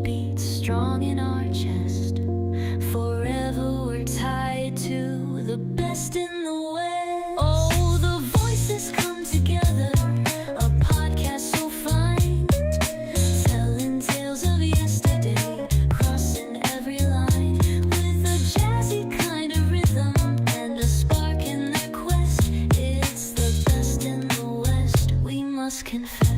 beats strong in our chest. Forever we're tied to the best in the West. Oh, the voices come together, a podcast so fine, telling tales of yesterday, crossing every line, with a jazzy kind of rhythm and a spark in their quest. It's the best in the West, we must confess.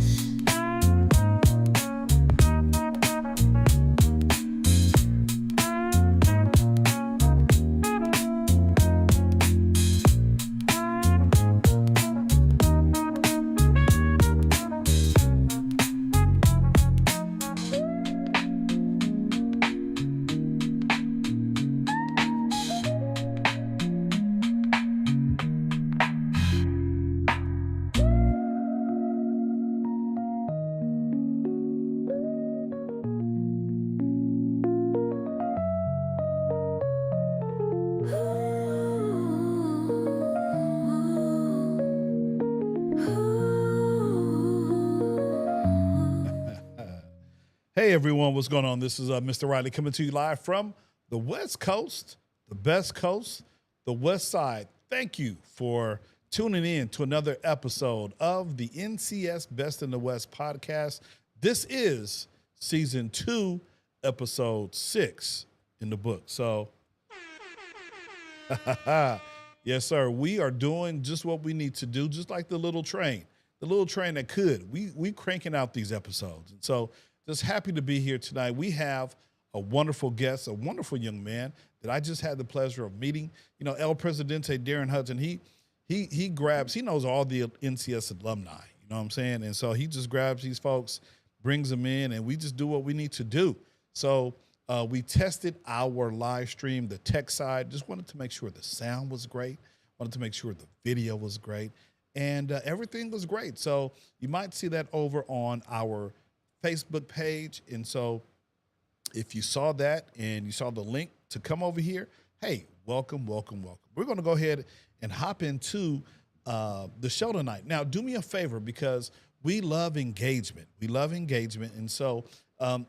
Hey everyone, what's going on? This is Mr. Riley coming to you live from the West Coast, the best coast, the West Side. Thank you for tuning in to another episode of the NCS Best in the West podcast. This is season 2, episode 6 in the book. So, yes, sir, we are doing just what we need to do, just like the little train that could. We cranking out these episodes. And so, just happy to be here tonight. We have a wonderful guest, a wonderful young man that I just had the pleasure of meeting. You know, El Presidente Darren Hudson, he knows all the NCS alumni, you know what I'm saying? And so he just grabs these folks, brings them in, and we just do what we need to do. So we tested our live stream, the tech side, just wanted to make sure the sound was great, wanted to make sure the video was great, and everything was great. So you might see that over on our Facebook page. And so if you saw that and you saw the link to come over here, hey, welcome. We're going to go ahead and hop into the show tonight. Now, do me a favor, because we love engagement. And so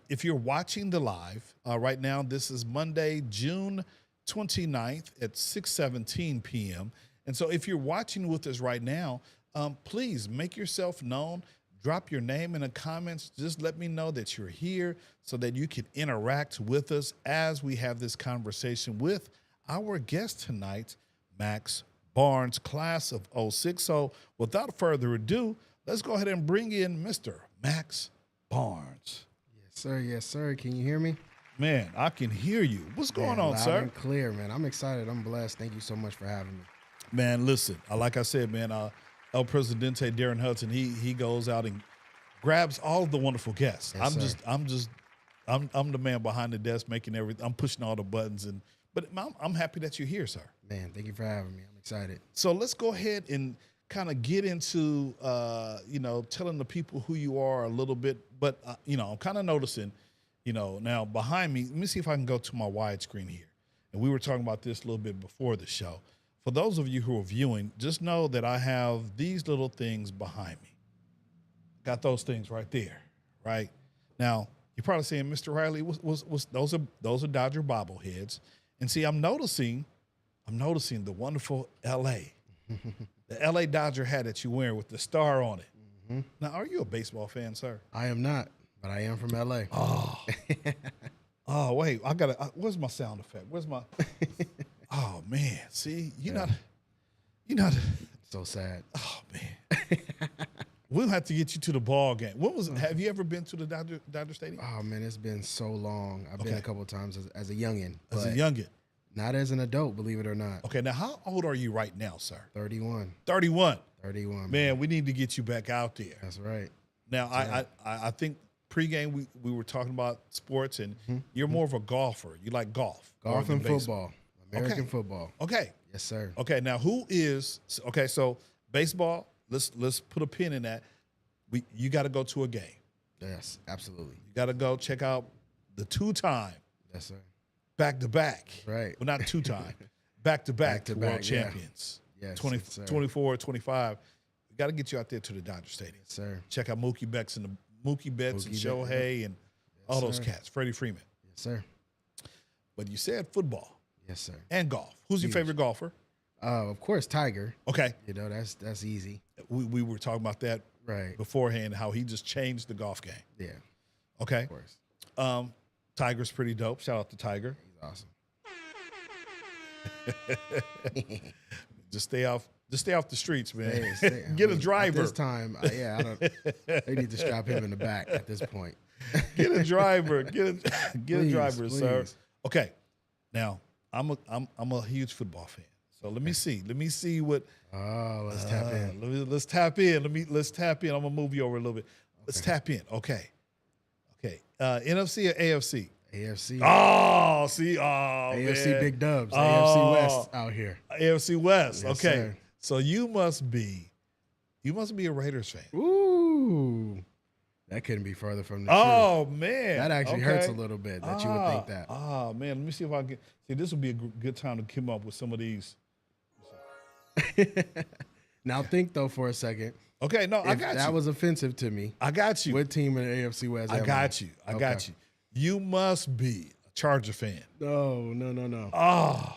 if you're watching the live right now, this is Monday, June 29th at 6:17 p.m. And so if you're watching with us right now, please make yourself known. Drop your name in the comments. Just let me know that you're here so that you can interact with us as we have this conversation with our guest tonight, Max Barnes, class of 06. So without further ado, let's go ahead and bring in Mr. Max Barnes. Yes, sir. Can you hear me? Man, I can hear you. What's going on, loud sir? and clear, man. I'm excited. I'm blessed. Thank you so much for having me. Man, listen, like I said, man, El Presidente Darren Hudson, he goes out and grabs all of the wonderful guests. Yes, I'm the man behind the desk making everything. I'm pushing all the buttons, but I'm happy that you're here, sir. Man, thank you for having me. I'm excited. So let's go ahead and kind of get into telling the people who you are a little bit. But I'm kind of noticing, now behind me. Let me see if I can go to my widescreen here. And we were talking about this a little bit before the show. For those of you who are viewing, just know that I have these little things behind me. Got those things right there, right? Now, you're probably saying, Mr. Riley, what's those are Dodger bobbleheads. And see, I'm noticing the wonderful LA. The LA Dodger hat that you're wearing with the star on it. Mm-hmm. Now, are you a baseball fan, sir? I am not, but I am from LA. Oh, wait, where's my sound effect? Where's my Oh man, see, you're not so sad. Oh man. We'll have to get you to the ball game. Have you ever been to the Dodger Stadium? Oh man, it's been so long. I've been a couple of times as a youngin. As a youngin. Not as an adult, believe it or not. Okay, now how old are you right now, sir? 31. 31. 31. Man, we need to get you back out there. That's right. Now, I think pregame we were talking about sports, and you're more of a golfer. You like golf. Golf and football. American football. Okay. Yes, sir. Okay, now so baseball, let's put a pin in that. You got to go to a game. Yes, absolutely. You got to go check out the two-time. Yes, sir. Back-to-back. Right. Well, not two-time. Back-to-back world champions. Yes, 24, 25. We got to get you out there to the Dodger Stadium. Yes, sir. Check out Mookie Betts and Shohei and All those sir. cats. Freddie Freeman. Yes, sir. But you said football Yes, sir. and golf. Who's your Huge. favorite golfer? Of course, Tiger. Okay. You know, that's easy. We were talking about that Right. beforehand, how he just changed the golf game. Yeah, Okay. of course. Tiger's pretty dope. Shout out to Tiger. He's awesome. Just stay off the streets, man. Stay- Get I a mean, driver. At this time, I don't. They need to strap him in the back at this point. Get a driver. Get a Please, driver, sir. please. Okay. Now, I'm a huge football fan. So let me see. Let me see what Oh, let's tap in. let's tap in. Let's tap in. I'm gonna move you over a little bit. Let's tap in. Okay. NFC or AFC? AFC. Oh, see, AFC man. big dubs. Oh. AFC West out here. AFC West. Yes, okay. sir. So you must be a Raiders fan. Ooh, that couldn't be further from the Oh truth. man. That actually Okay. hurts a little bit that you would think that. Oh man, let me see if I can see. This would be a good time to come up with some of these. Now think though for a second. Okay, no, I If got that you. was offensive to me. I got you. What team in the AFC West? I am got you. I got Okay. you. You must be a Charger fan. No. Oh,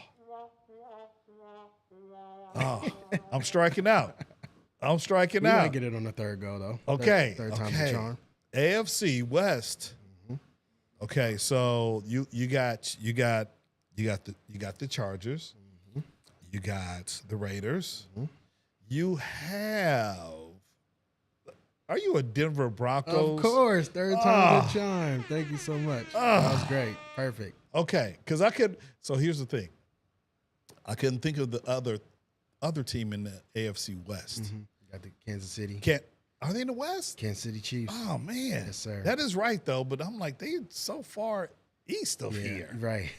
I'm striking out. I'm striking We out. might get it on the third go though. Okay. Third time's okay. the charm. AFC West. Okay, so you got the Chargers. You got the Raiders. You have. Are you a Denver Broncos? Of course, third time the charm. Thank you so much. That was great. Perfect. Okay, because I could. So here's the thing. I couldn't think of the other team in the AFC West. Got the Kansas City. Are they in the West? Kansas City Chiefs. Oh man, Yes, sir. That is right though, but I'm like they so far east of Yeah, here. right.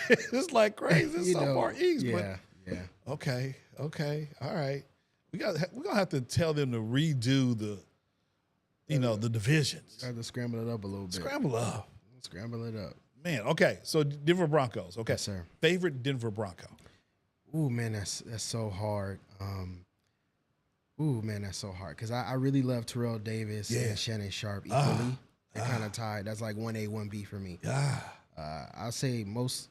It's like crazy. It's You so know, far east. Yeah. But okay, all right. We're gonna have to tell them to redo the divisions. Got to scramble it up a little bit. Scramble up, Scramble it up. man. Okay, so Denver Broncos. Okay, Yes, sir. Favorite Denver Bronco. Ooh, man, that's so hard. That's so hard because I really love Terrell Davis and Shannon Sharp equally. They're kind of tied. That's like 1A, 1B for me. I'll say most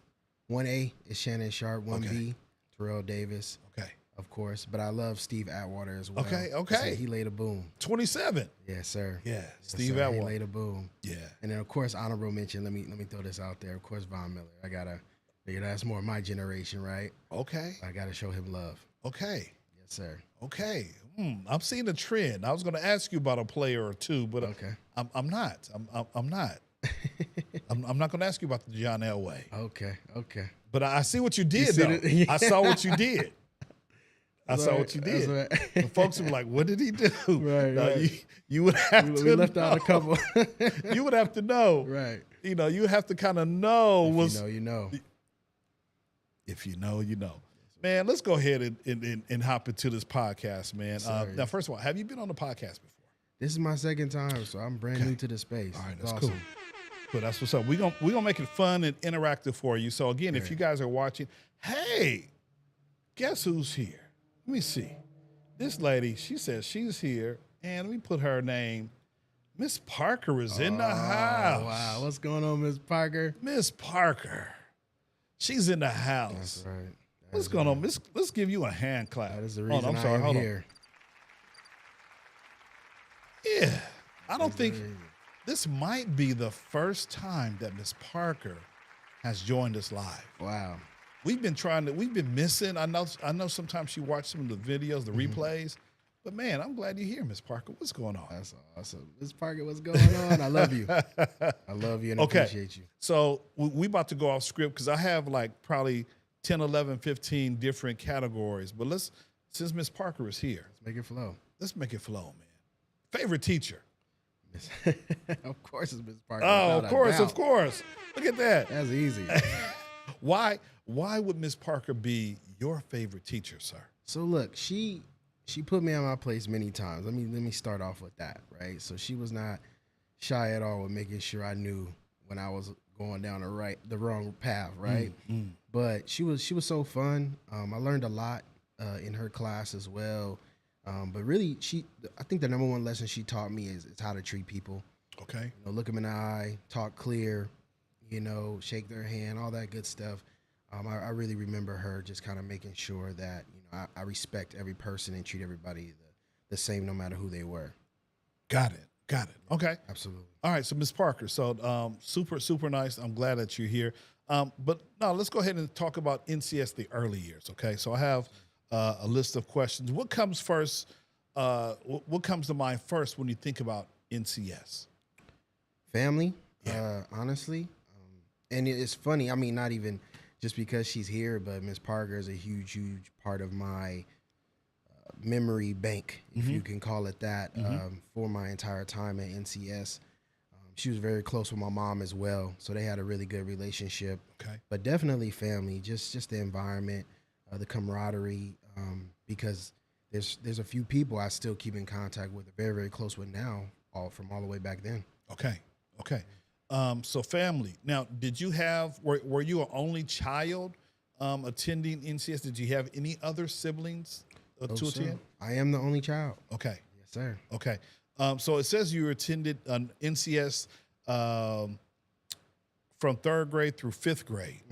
1A is Shannon Sharp, 1B Terrell Davis, Okay, of course. But I love Steve Atwater as well. Okay. So he laid a boom. 27. Yes, sir. Yeah, Yes, Steve sir. He Atwater. laid a boom. Yeah. And then of course honorable mention. Let me throw this out there. Of course, Von Miller. I gotta. That's more my generation, right? Okay. I gotta show him love. Okay. Yes, sir. Okay. I'm seeing a trend. I was going to ask you about a player or two, but Okay. I'm not. I'm not. I'm not going to ask you about the John Elway. Okay. But I see what you did, see though. the- I saw what you did. I saw what you That's did. right. The folks were like, "What did he do?" Right, Now, right. You would have to. We left out a know. couple. You would have to know. Right. You have to kind of know. You know. If you know, you know. Man, let's go ahead and hop into this podcast, man. Sorry. Now, first of all, have you been on the podcast before? This is my second time, so I'm brand new to the space. All right, It's that's awesome. cool. Cool, that's what's up. We're gonna make it fun and interactive for you. So again, if you guys are watching, hey, guess who's here? Let me see. This lady, she says she's here, and let me put her name. Miss Parker is in the house. Oh, wow. What's going on, Miss Parker? Miss Parker. She's in the house. That's right. What's going on? Let's give you a hand clap. That is the Hold reason on, I'm sorry. I am Hold on. here. Yeah. I don't think this might be the first time that Miss Parker has joined us live. Wow. We've been missing. I know sometimes she watched some of the videos, the replays, but man, I'm glad you're here, Miss Parker. What's going on? That's awesome. Miss Parker, what's going on? I love you. I love you and appreciate you. So we about to go off script because I have like probably 10, 11, 15 different categories. But since Miss Parker is here, Let's make it flow. let's make it flow, man. Favorite teacher? Of course it's Miss Parker. Oh, without of a course, doubt. of course. Look at that. That's easy. Why would Miss Parker be your favorite teacher, sir? So look, she put me on my place many times. Let me start off with that, right? So she was not shy at all with making sure I knew when I was going down the wrong path, right? But she was so fun. I learned a lot in her class as well. But really, I think the number one lesson she taught me is how to treat people. Okay. Look them in the eye, talk clear, shake their hand, all that good stuff. I really remember her just kind of making sure that I respect every person and treat everybody the same, no matter who they were. Got it. Got it. Okay. Absolutely. All right. So Ms. Parker, so super nice. I'm glad that you're here. But now let's go ahead and talk about NCS the early years. Okay. So I have a list of questions. What comes first? What comes to mind first when you think about NCS? Family, honestly. And it's funny. I mean, not even just because she's here, but Miss Parker is a huge part of my memory bank, if you can call it that, for my entire time at NCS. She was very close with my mom as well, so they had a really good relationship. Okay. But definitely family, just the environment, the camaraderie, because there's a few people I still keep in contact with, very close with now, from all the way back then. Okay. Okay. So family. Now, were you an only child attending NCS? Did you have any other siblings to attend? I am the only child. Okay. Yes, sir. Okay. So it says you attended an NCS from 3rd grade through 5th grade.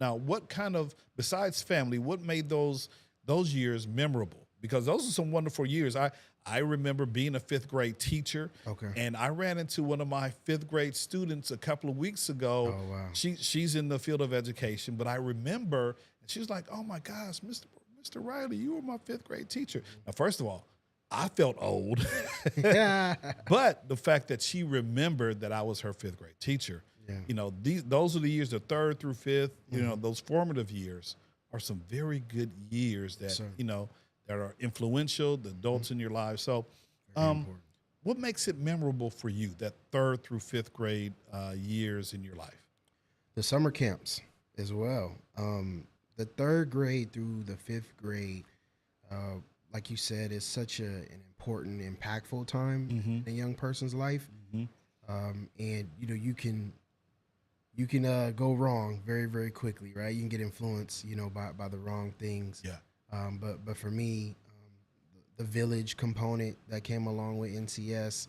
Now, what kind of, besides family, what made those years memorable? Because those are some wonderful years. I remember being a 5th grade teacher. Okay. And I ran into one of my 5th grade students a couple of weeks ago. Oh, wow. She's in the field of education, but I remember, and she was like, "Oh my gosh, Mr. Riley, you were my 5th grade teacher." Now, first of all, I felt old, but the fact that she remembered that I was her 5th grade teacher, those are the years, the 3rd through 5th, those formative years are some very good years that, that are influential, the adults in your lives. So, what makes it memorable for you, that 3rd through 5th grade years in your life? The summer camps as well. The 3rd grade through the 5th grade, like you said, is such an important, impactful time in a young person's life. And you can go wrong very quickly, right? You can get influenced, by the wrong things. Yeah. But for me, the village component that came along with NCS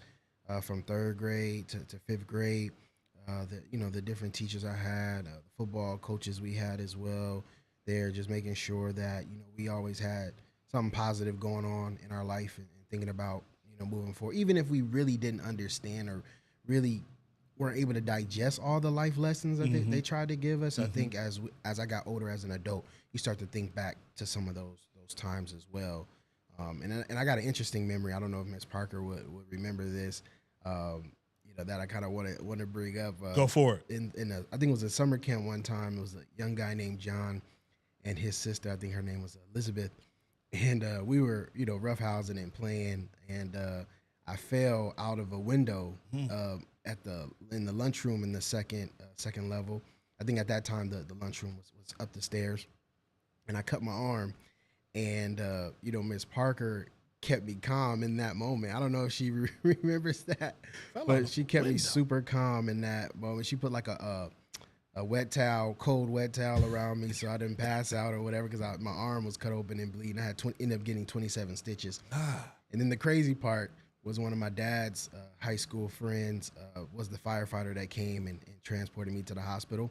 from 3rd grade to 5th grade, the different teachers I had, the football coaches we had as well. They're just making sure that we always had something positive going on in our life and thinking about moving forward, even if we really didn't understand or really weren't able to digest all the life lessons that they tried to give us. I think as I got older as an adult, you start to think back to some of those times as well. And I got an interesting memory. I don't know if Ms. Parker would remember this. That I kind of want to bring up. Go for it. I think it was a summer camp one time. It was a young guy named John and his sister. I think her name was Elizabeth. And we were, roughhousing and playing. And I fell out of a window in the lunchroom in the second level. I think at that time the lunchroom was up the stairs, and I cut my arm. And Miss Parker kept me calm in that moment. I don't know if she remembers that, but she kept me super calm in that moment. She put like a wet towel, cold wet towel around me so I didn't pass out or whatever, because my arm was cut open and bleeding. I had ended up getting 27 stitches. And then the crazy part was one of my dad's high school friends was the firefighter that came and transported me to the hospital.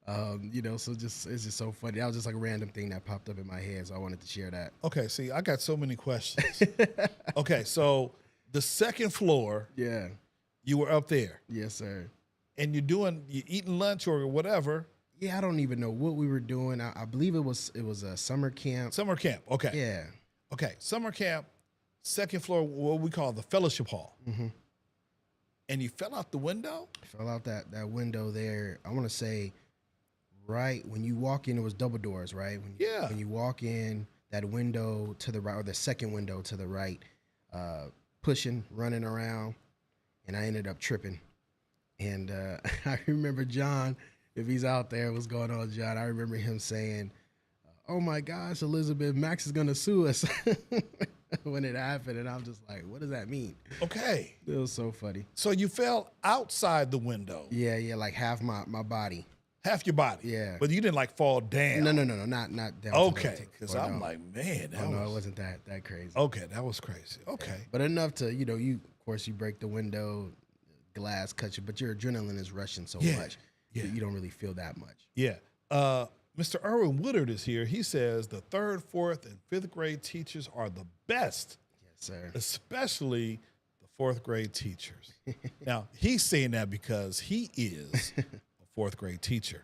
So it's just so funny. That was just like a random thing that popped up in my head, so I wanted to share that. Okay, see, I got so many questions. Okay, so the 2nd floor, Yeah. you were up there. Yes, sir. And you're eating lunch or whatever. Yeah, I don't even know what we were doing. I believe it was a summer camp. Summer camp, okay. Yeah. Okay, summer camp, 2nd floor, what we call the fellowship hall. And you fell out the window? Fell out that window there. I want to say right when you walk in, it was double doors, right? When you walk in, that window to the right, or the second window to the right, pushing, running around, and I ended up tripping. And I remember John, if he's out there, what's going on, John? I remember him saying, "Oh my gosh, Elizabeth, Max is gonna sue us." When it happened, and I'm just like, what does that mean? Okay. It was so funny. So you fell outside the window. Yeah, like half my body. Half your body. Yeah. But you didn't like fall down. No, not down. Okay, because I'm like, man, it wasn't that crazy. Okay, that was crazy. Okay. But enough to, you of course you break the window, glass cut you, but your adrenaline is rushing so Yeah, much. yeah. You don't really feel that much. Yeah. Mr. Erwin Woodard is here. He says the 3rd, 4th, and 5th grade teachers are the best, Yes, sir. especially the 4th grade teachers. Now, he's saying that because he is a 4th grade teacher.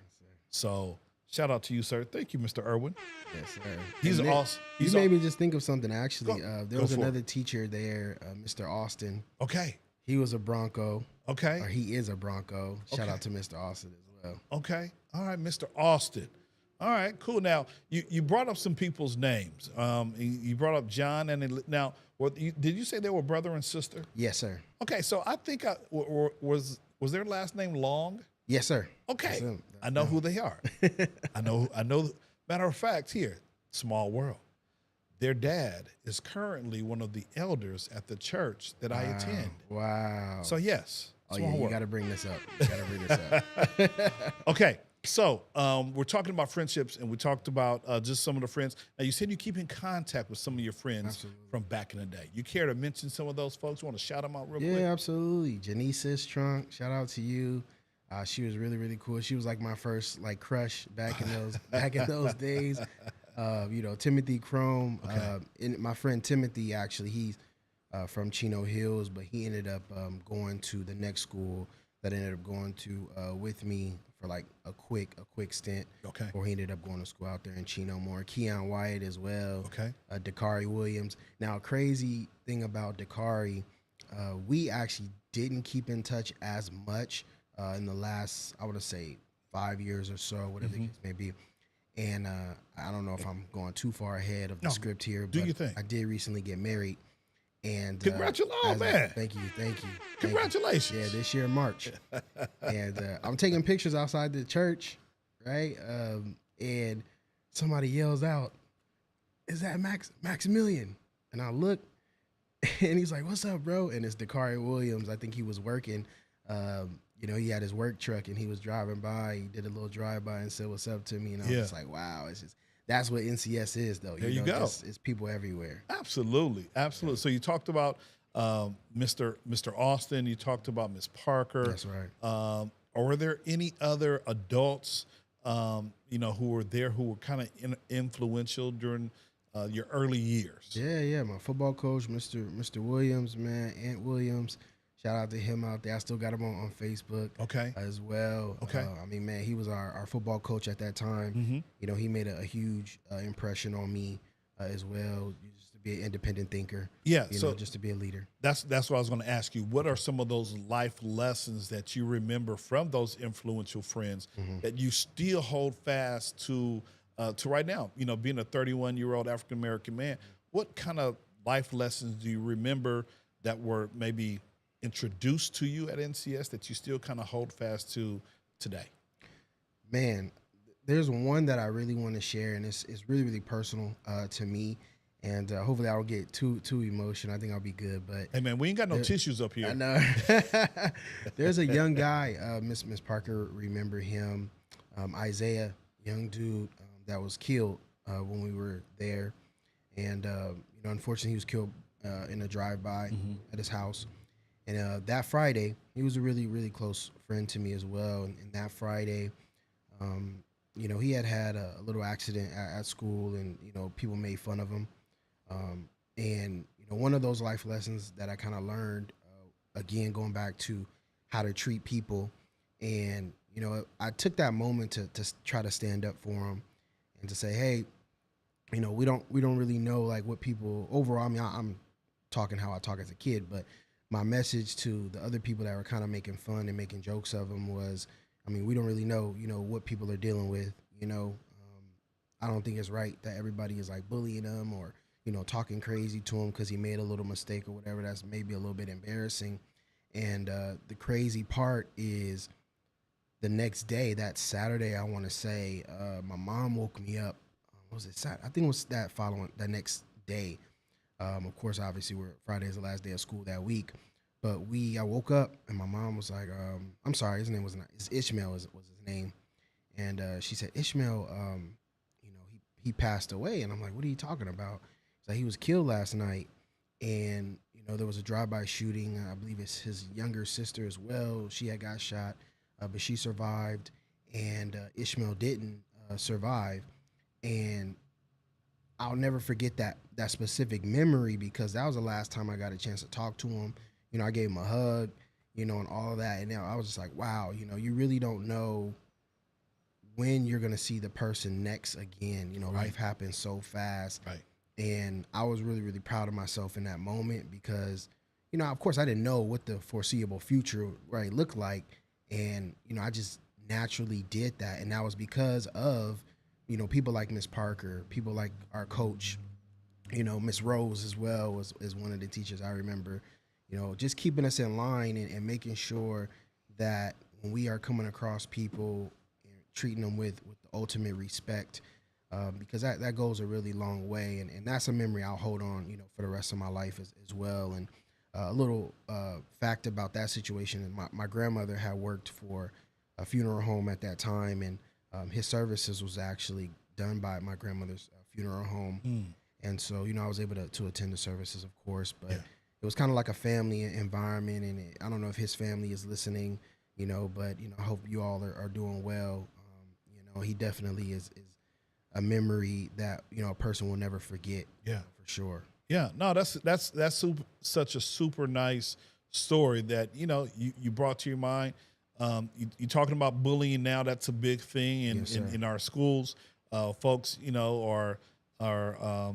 So shout out to you, sir. Thank you, Mr. Erwin. Yes, sir. He's And then awesome. You He's made me just think of something, actually. Go There was for it. another teacher there, Mr. Austin. Okay. He was a Bronco, Okay. or he is a Bronco. Shout Okay. out to Mr. Austin as well. Okay. All right, Mr. Austin. All right, cool. Now, you brought up some people's names. You brought up John now, did you say they were brother and sister? Yes, sir. Okay, so I think was their last name Long? Yes, sir. Okay, That's him. I know who they are. I know. Matter of fact, here, small world. Their dad is currently one of the elders at the church that I attend. Wow. So yes, Oh, small yeah, you world. got to bring this up. You got to bring this up. Okay, so we're talking about friendships, and we talked about just some of the friends. Now, you said you keep in contact with some of your friends Absolutely. from back in the day. You care to mention some of those folks? You want to shout them out real Yeah, quick? absolutely. Janice Trunk, shout out to you. She was really, really cool. She was like my first like crush back in those days. Timothy Chrome. And my friend Timothy, actually, he's from Chino Hills, but he ended up going to the next school that I ended up going to with me for like a quick stint. Okay. Or he ended up going to school out there in Chino more. Keon Wyatt as well. Okay. Dakari Williams. Now, crazy thing about Dakari, we actually didn't keep in touch as much in the last, I would say, 5 years or so, whatever the case may be. And I don't know if I'm going too far ahead of the script here, do but your thing. I did recently get married. And Congratulations. Oh, man. Thank you. Congratulations. Yeah, this year in March. And I'm taking pictures outside the church, right? And somebody yells out, "Is that Maximilian?" And I look, and he's like, "What's up, bro?" And it's Dakari Williams. I think he was working. He had his work truck, and he was driving by. He did a little drive-by and said, "What's up?" to me. And I was just like, wow, that's what NCS is, though. There you go. It's people everywhere. Absolutely. So you talked about Mr. Austin. You talked about Miss Parker. That's right. Were there any other adults, who were there who were kind of influential during your early years? Yeah. My football coach, Mr. Williams, man, Ant Williams. Shout out to him out there. I still got him on Facebook. Okay. As well. Okay. Man, he was our football coach at that time. Mm-hmm. He made a huge impression on me as well. Just to be an independent thinker. Yeah. Just to be a leader. That's what I was going to ask you. What are some of those life lessons that you remember from those influential friends that you still hold fast to right now? Being a 31-year-old African American man, what kind of life lessons do you remember that were maybe introduced to you at NCS that you still kind of hold fast to today? Man, there's one that I really want to share, and it's really, really personal to me. And hopefully I don't get too emotional. I think I'll be good. But Hey, man, we ain't got no tissues up here. I know. There's a young guy, Miss Parker, remember him, Isaiah, young dude that was killed when we were there. And, unfortunately, he was killed in a drive-by at his house. And that Friday, he was a really, really close friend to me as well. And that Friday, he had a little accident at school, and, people made fun of him. And one of those life lessons that I kind of learned, again, going back to how to treat people. And, I took that moment to try to stand up for him and to say, hey, we don't really know like what people overall. I mean, I'm talking how I talk as a kid, but my message to the other people that were kind of making fun and making jokes of him was, we don't really know, what people are dealing with. I don't think it's right that everybody is like bullying him or, talking crazy to him because he made a little mistake or whatever. That's maybe a little bit embarrassing. And the crazy part is the next day, that Saturday, I want to say, my mom woke me up. Was it Saturday? I think it was that next day. Of course, obviously, Friday is the last day of school that week. But I woke up and my mom was like, I'm sorry, his name was not, Ishmael was his name. And she said, Ishmael, he passed away. And I'm like, what are you talking about? He's like, he was killed last night. And, there was a drive-by shooting. I believe it's his younger sister as well. She had got shot, but she survived, and Ishmael didn't survive. And I'll never forget that specific memory, because that was the last time I got a chance to talk to him. I gave him a hug, and all of that. And now I was just like, wow, you really don't know when you're going to see the person next again. Right. Life happens so fast. Right. And I was really, really proud of myself in that moment, because, of course I didn't know what the foreseeable future right looked like. And, I just naturally did that. And that was because of, people like Miss Parker, people like our coach, Miss Rose as well was one of the teachers I remember, just keeping us in line and making sure that when we are coming across people, treating them with the ultimate respect, because that goes a really long way. And that's a memory I'll hold on, for the rest of my life as well. And a little fact about that situation, my grandmother had worked for a funeral home at that time, and his services was actually done by my grandmother's funeral home. And so, I was able to attend the services, of course, but it was kind of like a family environment. And I don't know if his family is listening, but, I hope you all are doing well. He definitely is a memory that, a person will never forget. Yeah. For sure. Yeah, no, that's such a super nice story that you brought to your mind. You're talking about bullying now. That's a big thing in our schools. Folks, are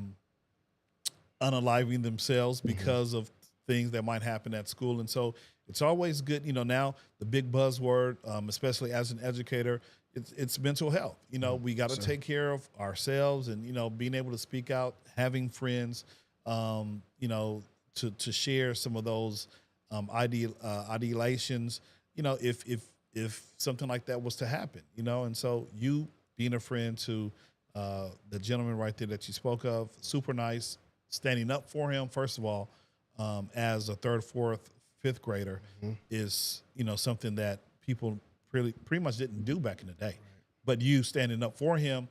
unaliving themselves because of things that might happen at school, and so it's always good. Now the big buzzword, especially as an educator, it's mental health. We got to take care of ourselves, and being able to speak out, having friends. To share some of those ideations, if something like that was to happen, and so you being a friend to the gentleman right there that you spoke of, super nice, standing up for him, first of all, as a third, fourth, fifth grader is, something that people pretty much didn't do back in the day. Right. But you standing up for him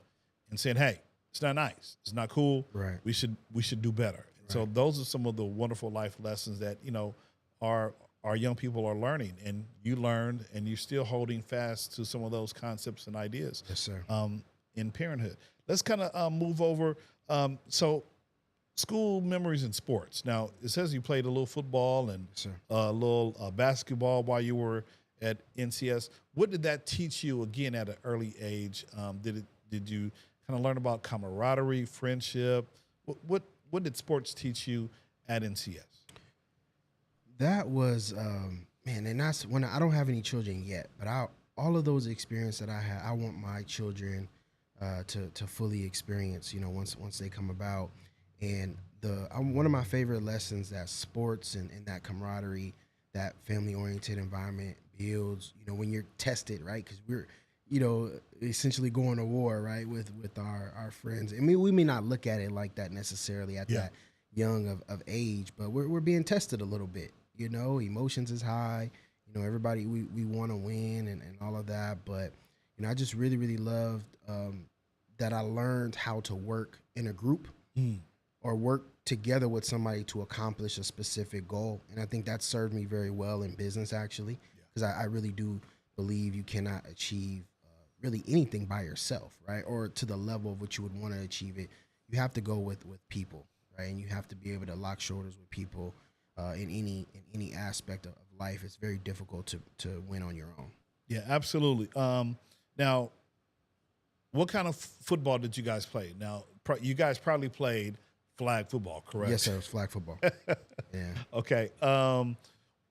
and saying, hey, it's not nice. It's not cool. Right. We should do better. Right. So those are some of the wonderful life lessons that, our young people are learning, and you learned, and you're still holding fast to some of those concepts and ideas. Yes, sir. In parenthood. Let's kind of move over. So school memories in sports. Now, it says you played a little football and a little basketball while you were at NCS. What did that teach you again at an early age? Did you kind of learn about camaraderie, friendship? What did sports teach you at NCS? That was, and that's when I don't have any children yet, but all of those experiences that I had, I want my children to fully experience, once they come about. And one of my favorite lessons that sports and that camaraderie, that family-oriented environment builds, when you're tested, right? Because we're, essentially going to war, right, with our friends. I mean, we may not look at it like that necessarily at that young of age, but we're being tested a little bit. Emotions is high. Everybody, we want to win and all of that. But, I just really, really loved that I learned how to work in a group or work together with somebody to accomplish a specific goal. And I think that served me very well in business, actually, because I really do believe you cannot achieve really anything by yourself, right? Or to the level of what you would want to achieve it. You have to go with people, right? And you have to be able to lock shoulders with people in any aspect of life. It's very difficult to win on your own. Yeah, absolutely. Now, what kind of football did you guys play? Now, you guys probably played flag football, correct? Yes, sir. It was flag football. Yeah. Okay.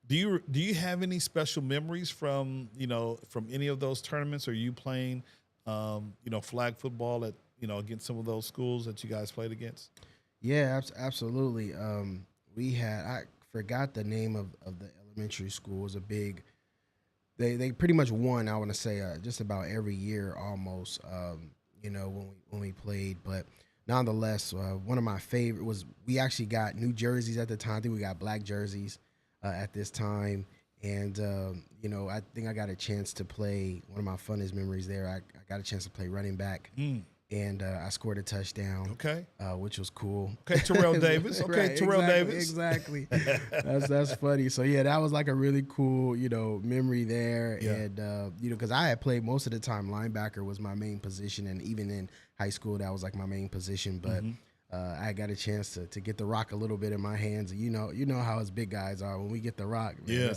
Do you have any special memories from any of those tournaments? Are you playing flag football at against some of those schools that you guys played against? Yeah, absolutely. I forgot the name of the elementary school. It was a big. They pretty much won, I want to say, just about every year almost. When we played, but nonetheless, one of my favorite was we actually got new jerseys at the time. I think we got black jerseys at this time, and I think I got a chance to play. One of my funnest memories there, I got a chance to play running back in and I scored a touchdown. Okay. Which was cool. Okay, Terrell Davis. Okay, Right, Terrell Davis. Exactly. That's funny. So yeah, that was like a really cool, memory there. Yeah. And because I had played most of the time, linebacker was my main position, and even in high school, that was like my main position. But I got a chance to get the rock a little bit in my hands. You know how us big guys are. When we get the rock, man,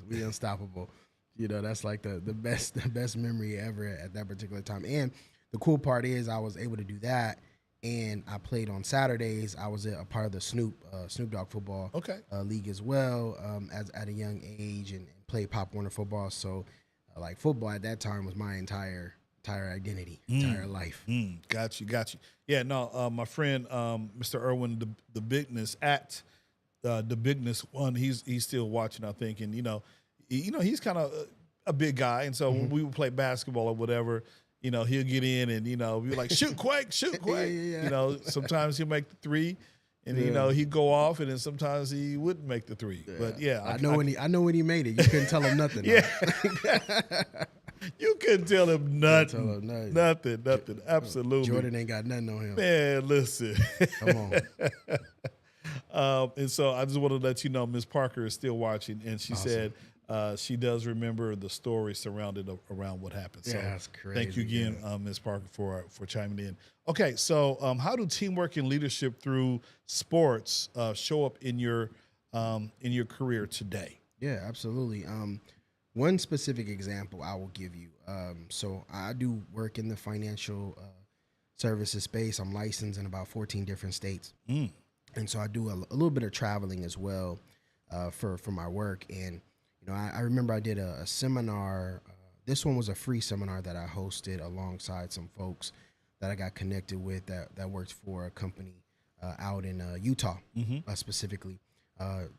we unstoppable. That's like the best memory ever at that particular time. And the cool part is I was able to do that, and I played on Saturdays. I was a part of the Snoop Dogg football league as well, as at a young age, and played Pop Warner football. So, like football at that time was my entire identity, entire life. Got you. Yeah, no, my friend, Mr. Irwin, the bigness at the bigness one, he's still watching, I think, and he's kind of a big guy, and so when we would play basketball or whatever, he'll get in and be like, shoot Quake. Yeah. Sometimes he'll make the three, and he'd go off, and then sometimes he wouldn't make the three. Yeah. But yeah, I know when he made it. You couldn't tell him nothing. Yeah. You couldn't tell him nothing. Nothing. Absolutely. Jordan ain't got nothing on him. Man, listen. Come on. And so I just wanted to let you know Ms. Parker is still watching, and she said she does remember the story surrounded around what happened. So that's crazy. Thank you again, Ms. Parker, for chiming in. Okay, so how do teamwork and leadership through sports show up in your career today? Yeah, absolutely. One specific example I will give you. So I do work in the financial services space. I'm licensed in about 14 different states. And so I do a little bit of traveling as well for my work. And, I remember I did a seminar. This one was a free seminar that I hosted alongside some folks that I got connected with that works for a company out in Utah, specifically.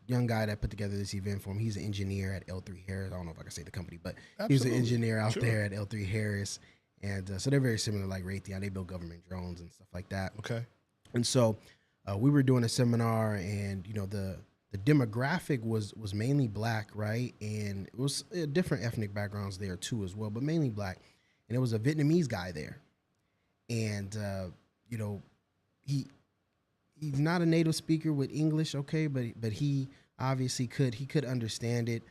Young guy that put together this event for him. He's an engineer at L3 Harris. I don't know if I can say the company, but he's an engineer out there at L3 Harris. And so they're very similar, like Raytheon. They build government drones and stuff like that. Okay. And so we were doing a seminar, and the demographic was mainly Black, right? And it was different ethnic backgrounds there too as well, but mainly Black. And it was a Vietnamese guy there, and he's not a native speaker with English, okay, but he obviously could understand it.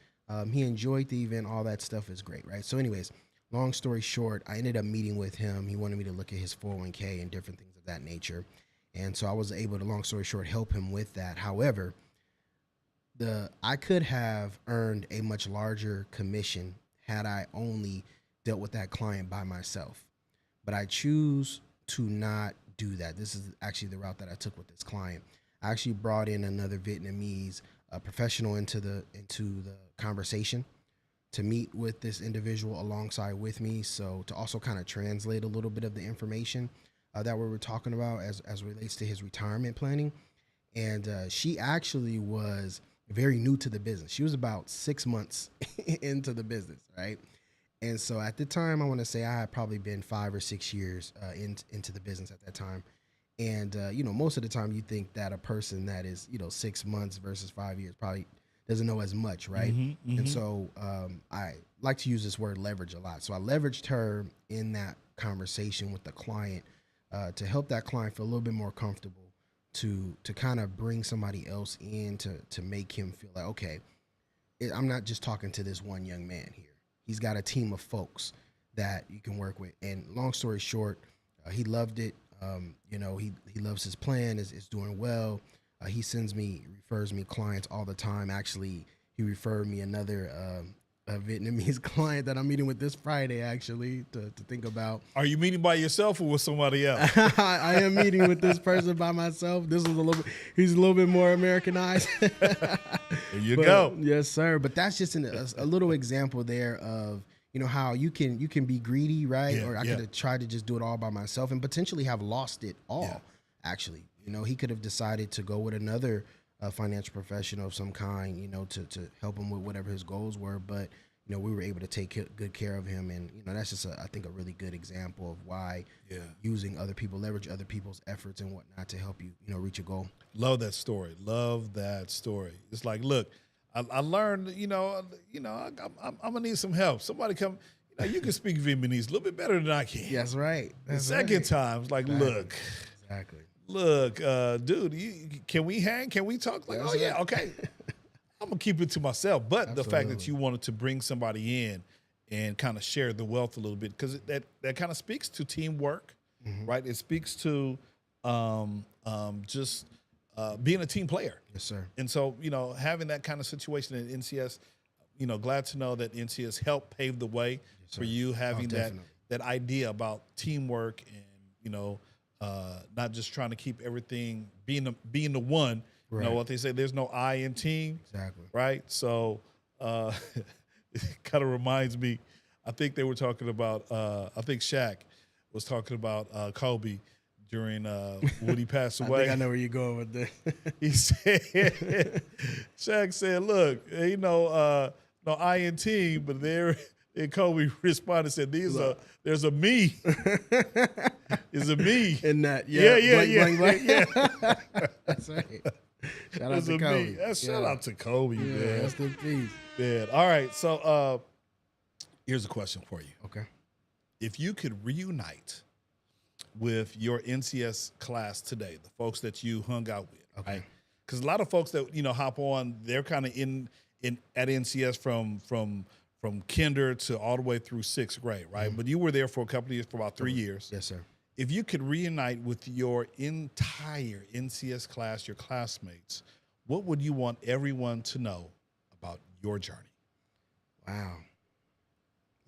He enjoyed the event. All that stuff is great, right? So anyways, long story short, I ended up meeting with him. He wanted me to look at his 401k and different things of that nature. And so I was able to, long story short, help him with that. However, I could have earned a much larger commission had I only dealt with that client by myself. But I choose to not do that. This is actually the route that I took with this client. I actually brought in another Vietnamese professional into the conversation to meet with this individual alongside with me. So to also kind of translate a little bit of the information that we were talking about as relates to his retirement planning. And she actually was very new to the business. She was about 6 months into the business, right? And so at the time, I want to say I had probably been 5 or 6 years into the business at that time. And, most of the time you think that a person that is, 6 months versus 5 years probably doesn't know as much, right? And so I like to use this word leverage a lot. So I leveraged her in that conversation with the client to help that client feel a little bit more comfortable, to kind of bring somebody else in to make him feel like, okay, I'm not just talking to this one young man here. He's got a team of folks that you can work with. And long story short, he loved it. He loves his plan, is doing well. He refers me clients all the time. Actually, he referred me another a Vietnamese client that I'm meeting with this Friday, actually, to think about. Are you meeting by yourself or with somebody else? I am meeting with this person by myself. He's a little bit more Americanized. There you go. Yes, sir. But that's just a little example there of, how you can be greedy, right? Yeah, or I could have tried to just do it all by myself and potentially have lost it all, actually. He could have decided to go with another financial professional of some kind, to help him with whatever his goals were. But, we were able to take good care of him. And, that's just, I think, a really good example of why using other people, leverage other people's efforts and whatnot to help you, reach a goal. Love that story. It's like, look, I learned, I'm going to need some help. Somebody come, Now, you can speak Vietnamese a little bit better than I can. That's right. The That's second right. time, it's like, Exactly. look, Exactly. dude, can we hang? Can we talk? Like, That's oh, yeah, right. okay. I'm going to keep it to myself. But the fact that Absolutely. you wanted to bring somebody in and kind of share the wealth a little bit, because that kind of speaks to teamwork, right? It speaks to just being a team player. Yes, sir. And so, having that kind of situation at NCS, glad to know that NCS helped pave the way for you having that definitely. idea about teamwork and, not just trying to keep everything being the one. You know Right. what they say, there's no I in team, Exactly. right? So it kind of reminds me, I think they were talking about, I think Shaq was talking about Kobe during when he passed I away. think I know where you're going with this. He said, Shaq said, look, ain't no I in team, but there, and Kobe responded, said, there's a me. Is a me. In that, Yeah. blank. That's right. Shout out There's to a Kobe. me. Shout out to Kobe, Yeah, man. rest in peace. Man. All right, so here's a question for you. Okay. If you could reunite with your NCS class today, the folks that you hung out with, Okay. right? Because a lot of folks that hop on, they're kind of in at NCS from kinder to all the way through sixth grade, right? But you were there for a couple of years, for about 3 years. Yes, sir. If you could reunite with your entire NCS class, your classmates, what would you want everyone to know about your journey? Wow.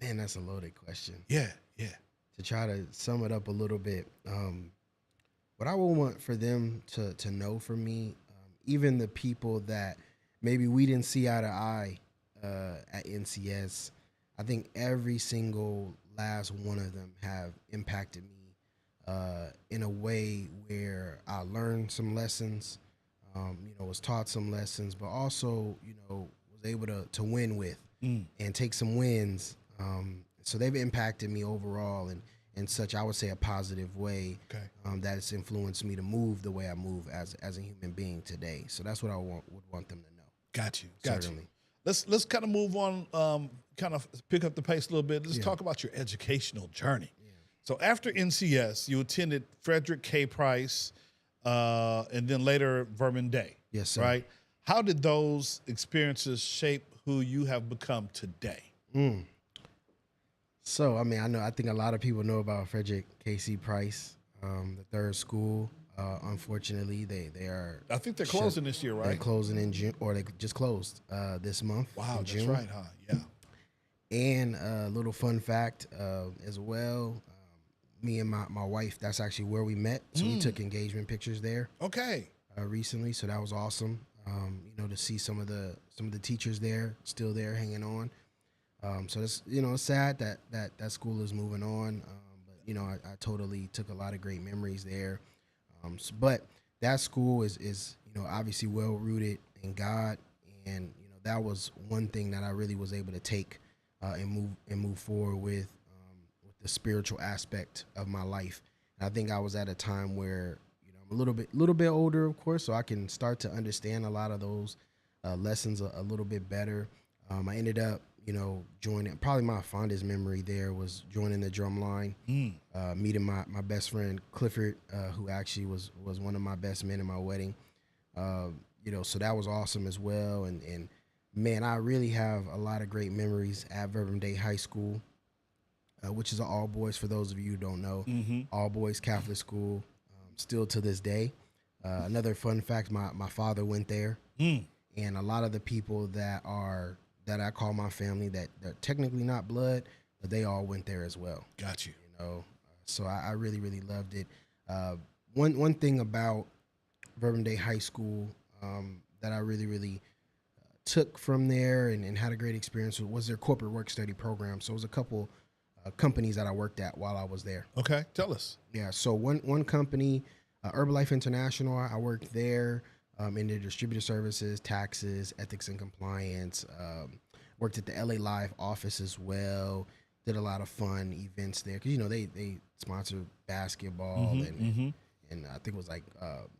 Man, that's a loaded question. Yeah. To try to sum it up a little bit, what I would want for them to know from me, even the people that maybe we didn't see eye to eye at NCS, I think every single last one of them have impacted me in a way where I learned some lessons, was taught some lessons, but also, was able to win with and take some wins. So they've impacted me overall in such, I would say, a positive way. Okay. That it's influenced me to move the way I move as a human being today. So that's what I would want them to know. Got you. Certainly. Let's kind of move on, kind of pick up the pace a little bit. Let's Yeah. talk about your educational journey. So after NCS, you attended Frederick K. Price, and then later Vernon Day. Yes, sir. Right? How did those experiences shape who you have become today? So, I think a lot of people know about Frederick K.C. Price, the third school. Unfortunately, they are. I think they're closing this year, They're right? closing in June, or they just closed this month. Wow, in that's June. right, huh? Yeah. And a little fun fact as well, me and my wife, that's actually where we met. So we took engagement pictures there Okay. recently. So that was awesome, to see some of the teachers there, still there hanging on. So it's, it's sad that school is moving on. But, I totally took a lot of great memories there. But that school is obviously well rooted in God. And, that was one thing that I really was able to take and move forward with the spiritual aspect of my life. And I think I was at a time where, I'm a little bit older, of course, so I can start to understand a lot of those lessons a little bit better. I ended up, joining, probably my fondest memory there was joining the drum line, meeting my best friend Clifford, who actually was one of my best men in my wedding. So that was awesome as well. And man, I really have a lot of great memories at Vernon Day High School, which is an all boys, for those of you who don't know, all boys Catholic school, still to this day. Another fun fact, my father went there, and a lot of the people that I call my family, that they're technically not blood, but they all went there as well. Got you. So I really, really loved it. One thing about Vernon Day High School that I really, really took from there and had a great experience with was their corporate work study program. So it was a couple companies that I worked at while I was there. Okay. Tell us. Yeah, so one company, Herbalife International, I worked there in their distributor services, taxes, ethics and compliance. Worked at the LA Live office as well. Did a lot of fun events there because they sponsor basketball and I think it was like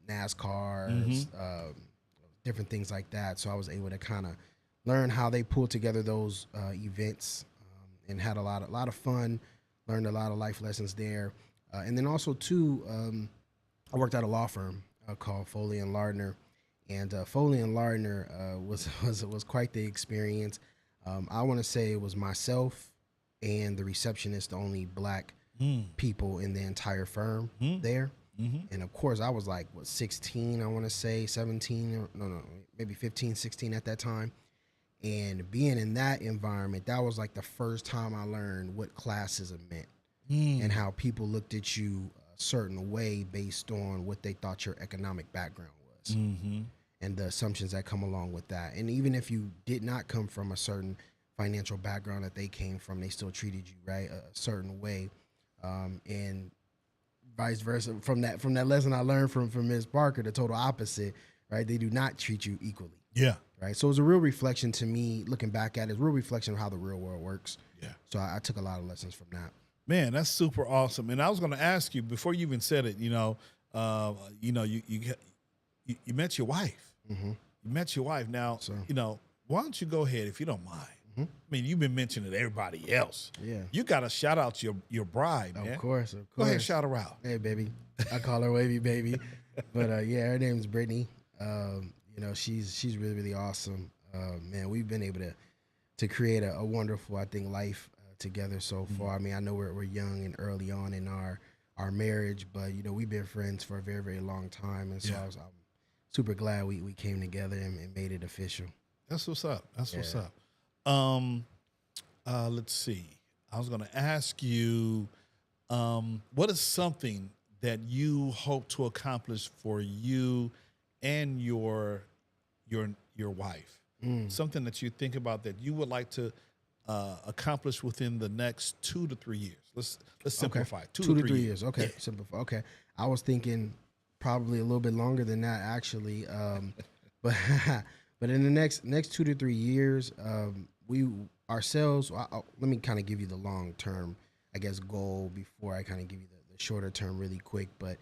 NASCAR, different things like that. So I was able to kind of learn how they pull together those events and had a lot of fun, learned a lot of life lessons there. And then also too, I worked at a law firm called Foley and Lardner, and Foley and Lardner was quite the experience. I want to say it was myself and the receptionist, the only black people in the entire firm there. And of course, I was like, 16, I want to say, 17, no, maybe 15, 16 at that time. And being in that environment, that was like the first time I learned what classism meant and how people looked at you a certain way based on what they thought your economic background was and the assumptions that come along with that. And even if you did not come from a certain financial background that they came from, they still treated you right a certain way. And vice versa. From that lesson I learned from Ms. Parker, the total opposite, right? They do not treat you equally. Yeah. Right. So it was a real reflection to me, looking back at it, it's a real reflection of how the real world works. Yeah. So I took a lot of lessons from that. Man, that's super awesome. And I was going to ask you before you even said it, you met your wife. You met your wife. Now, why don't you go ahead, if you don't mind? I mean, you've been mentioning everybody else. Yeah. You got to shout out your bride, man. Of course. Go ahead, shout her out. Hey, baby. I call her Wavy Baby. But her name's Brittany. She's really, really awesome. Man, we've been able to create a wonderful, I think, life together so far. I mean, I know we're young and early on in our marriage, but we've been friends for a very, very long time, and so I'm super glad we came together and made it official. That's what's up. What's up. Let's see. I was going to ask you, what is something that you hope to accomplish for you and your wife? Something that you think about that you would like to accomplish within the next 2 to 3 years. Let's simplify. 2 to 3 years. Okay, Yeah. simplify. Okay, I was thinking probably a little bit longer than that, actually. But in the next 2 to 3 years, we ourselves. Let me kind of give you the long term, I guess, goal before I kind of give you the shorter term really quick. But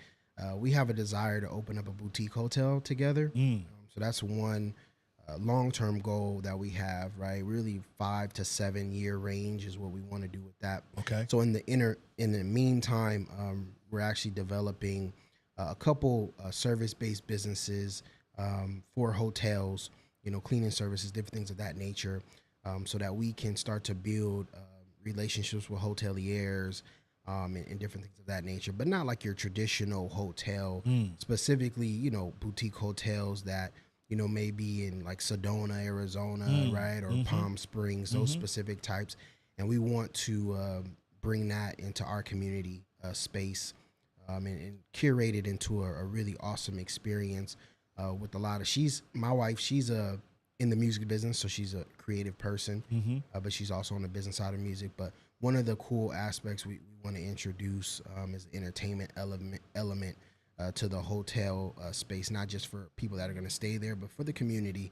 we have a desire to open up a boutique hotel together. So that's one long-term goal that we have, right? Really 5 to 7 year range is what we want to do with that. Okay. So in the meantime, we're actually developing a couple service-based businesses for hotels, cleaning services, different things of that nature, so that we can start to build relationships with hoteliers and different things of that nature, but not like your traditional hotel, specifically, boutique hotels that, maybe in like Sedona, Arizona, right? Or Palm Springs, those specific types. And we want to bring that into our community space and curate it into a really awesome experience with a lot of, my wife, she's in the music business, so she's a creative person, but she's also on the business side of music. But one of the cool aspects we want to introduce is the entertainment element to the hotel space, not just for people that are going to stay there, but for the community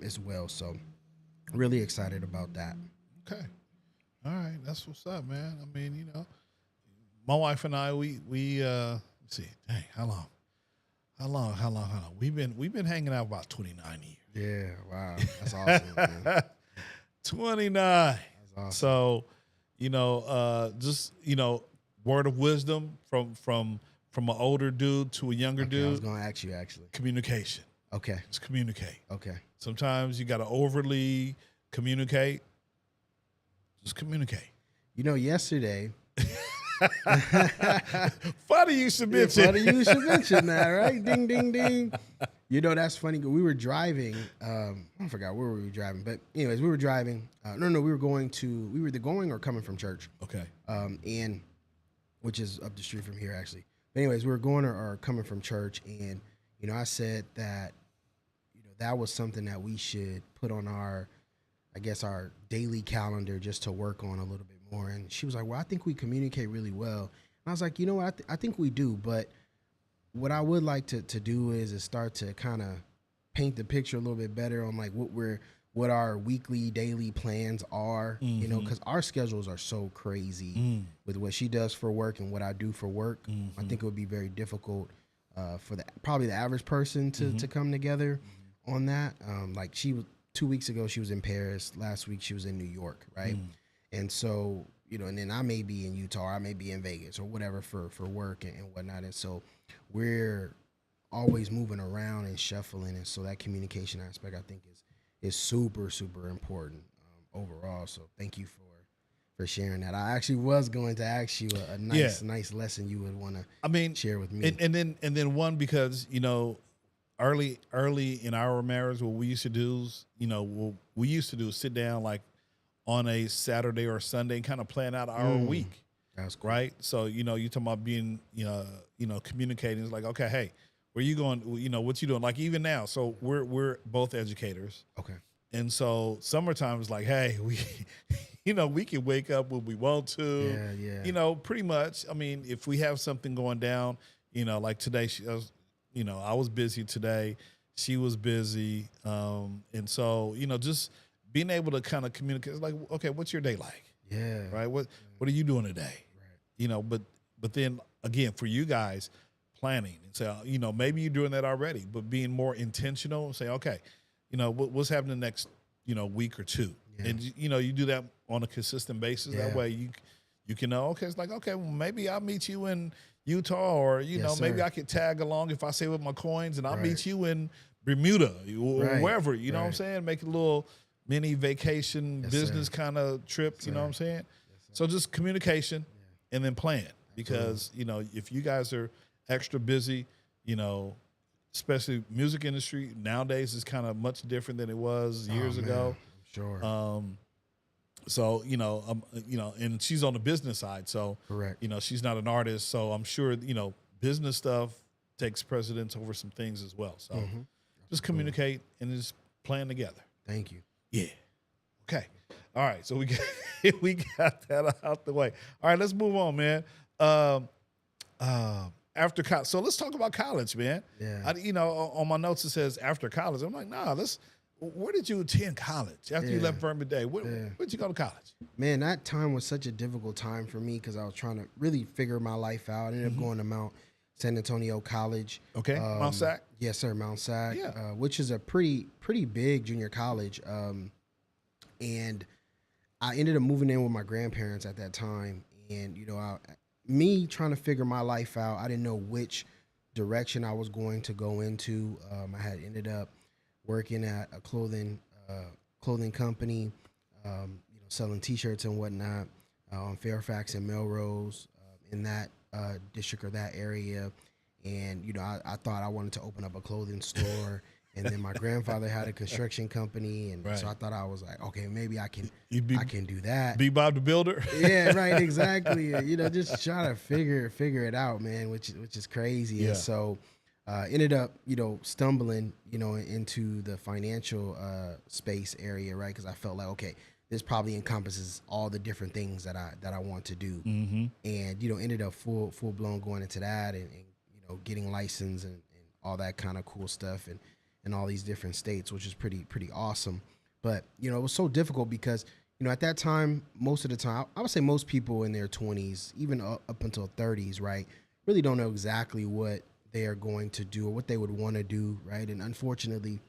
as well. So really excited about that. Okay. All right. That's what's up, man. I mean, my wife and I, we let's see, dang, how long? We've been hanging out about 29 years. Yeah. Wow. That's awesome, man. 29. That's awesome. So, just, word of wisdom from an older dude to a younger dude. I was going to ask you, actually. Communication. Okay. Just communicate. Okay. Sometimes you got to overly communicate. Just communicate. Yesterday. Funny you should mention. Funny you should mention that, right? Ding, ding, ding. That's funny. We were driving. I forgot where we were driving, but anyways, we were driving. We were either going or coming from church. Okay. And which is up the street from here, actually. But anyways, we were going or coming from church, and I said that that was something that we should put on our daily calendar just to work on a little bit more. And she was like, well, I think we communicate really well. And I was like, what? I think we do. But what I would like to do is start to kind of paint the picture a little bit better on like what our weekly, daily plans are, because our schedules are so crazy with what she does for work and what I do for work. I think it would be very difficult for probably the average person to come together on that. Like 2 weeks ago, she was in Paris. Last week, she was in New York, right? And so, and then I may be in Utah, or I may be in Vegas or whatever for work and whatnot. And so we're always moving around and shuffling. And so that communication aspect, I think, is super, super important overall. So thank you for sharing that. I actually was going to ask you a nice lesson you would want to share with me. And then one, because, early in our marriage, what we used to do is, what we used to do is sit down like on a Saturday or Sunday and kind of plan out our week. That's cool. Right. So, you're talking about being, communicating. It's like, okay, hey, where you going? What you doing? Like even now. So we're both educators. Okay. And so summertime is like, hey, we, we can wake up when we want to. Yeah. Pretty much. I mean, if we have something going down, like today, I was busy today. She was busy. And so, just being able to kind of communicate, it's like, okay, what's your day like? Yeah. Right. What are you doing today? Right. But then again, for you guys, planning and say, maybe you're doing that already, but being more intentional and say, okay, what's happening the next, week or two. Yeah. And, you do that on a consistent basis. Yeah. That way you can know, okay, it's like, okay, well, maybe I'll meet you in Utah, or, maybe I could tag along if I say with my coins, and I'll meet you in Bermuda or wherever, you know what I'm saying? Make a little mini vacation business kind of trip, you know what I'm saying? So just communication and then plan, because, if you guys are extra busy, especially music industry nowadays is kind of much different than it was years ago. Sure. So, and she's on the business side. So, correct. She's not an artist. So I'm sure, business stuff takes precedence over some things as well. So just communicate and just plan together. Thank you. Yeah. Okay. All right. So we got that out the way. All right, let's move on, man. After college. So let's talk about college, man. Yeah. On my notes, it says after college. I'm like, nah, where did you attend college after you left Vermont Day? Where'd you go to college? Man, that time was such a difficult time for me because I was trying to really figure my life out. I ended up going to Mount San Antonio College. Okay, Mount Sac? Yes, sir, Mount Sac, Yeah. Which is a pretty big junior college. And I ended up moving in with my grandparents at that time. And, me trying to figure my life out, I didn't know which direction I was going to go into. I had ended up working at a clothing company, selling T-shirts and whatnot on Fairfax and Melrose in that district or that area. And, I thought I wanted to open up a clothing store. And then my grandfather had a construction company. And so I thought, I was like, okay, maybe I can do that. Be Bob the Builder? Yeah, right, exactly. Just trying to figure it out, man, which is crazy. Yeah. And so ended up, stumbling, into the financial space area, right? Because I felt like, okay, this probably encompasses all the different things that I want to do. Mm-hmm. And, ended up full blown going into that and getting licensed and all that kind of cool stuff and all these different states, which is pretty awesome. But, it was so difficult because, at that time, most of the time, I would say most people in their 20s, even up until 30s, right, really don't know exactly what they are going to do or what they would want to do, right? And unfortunately,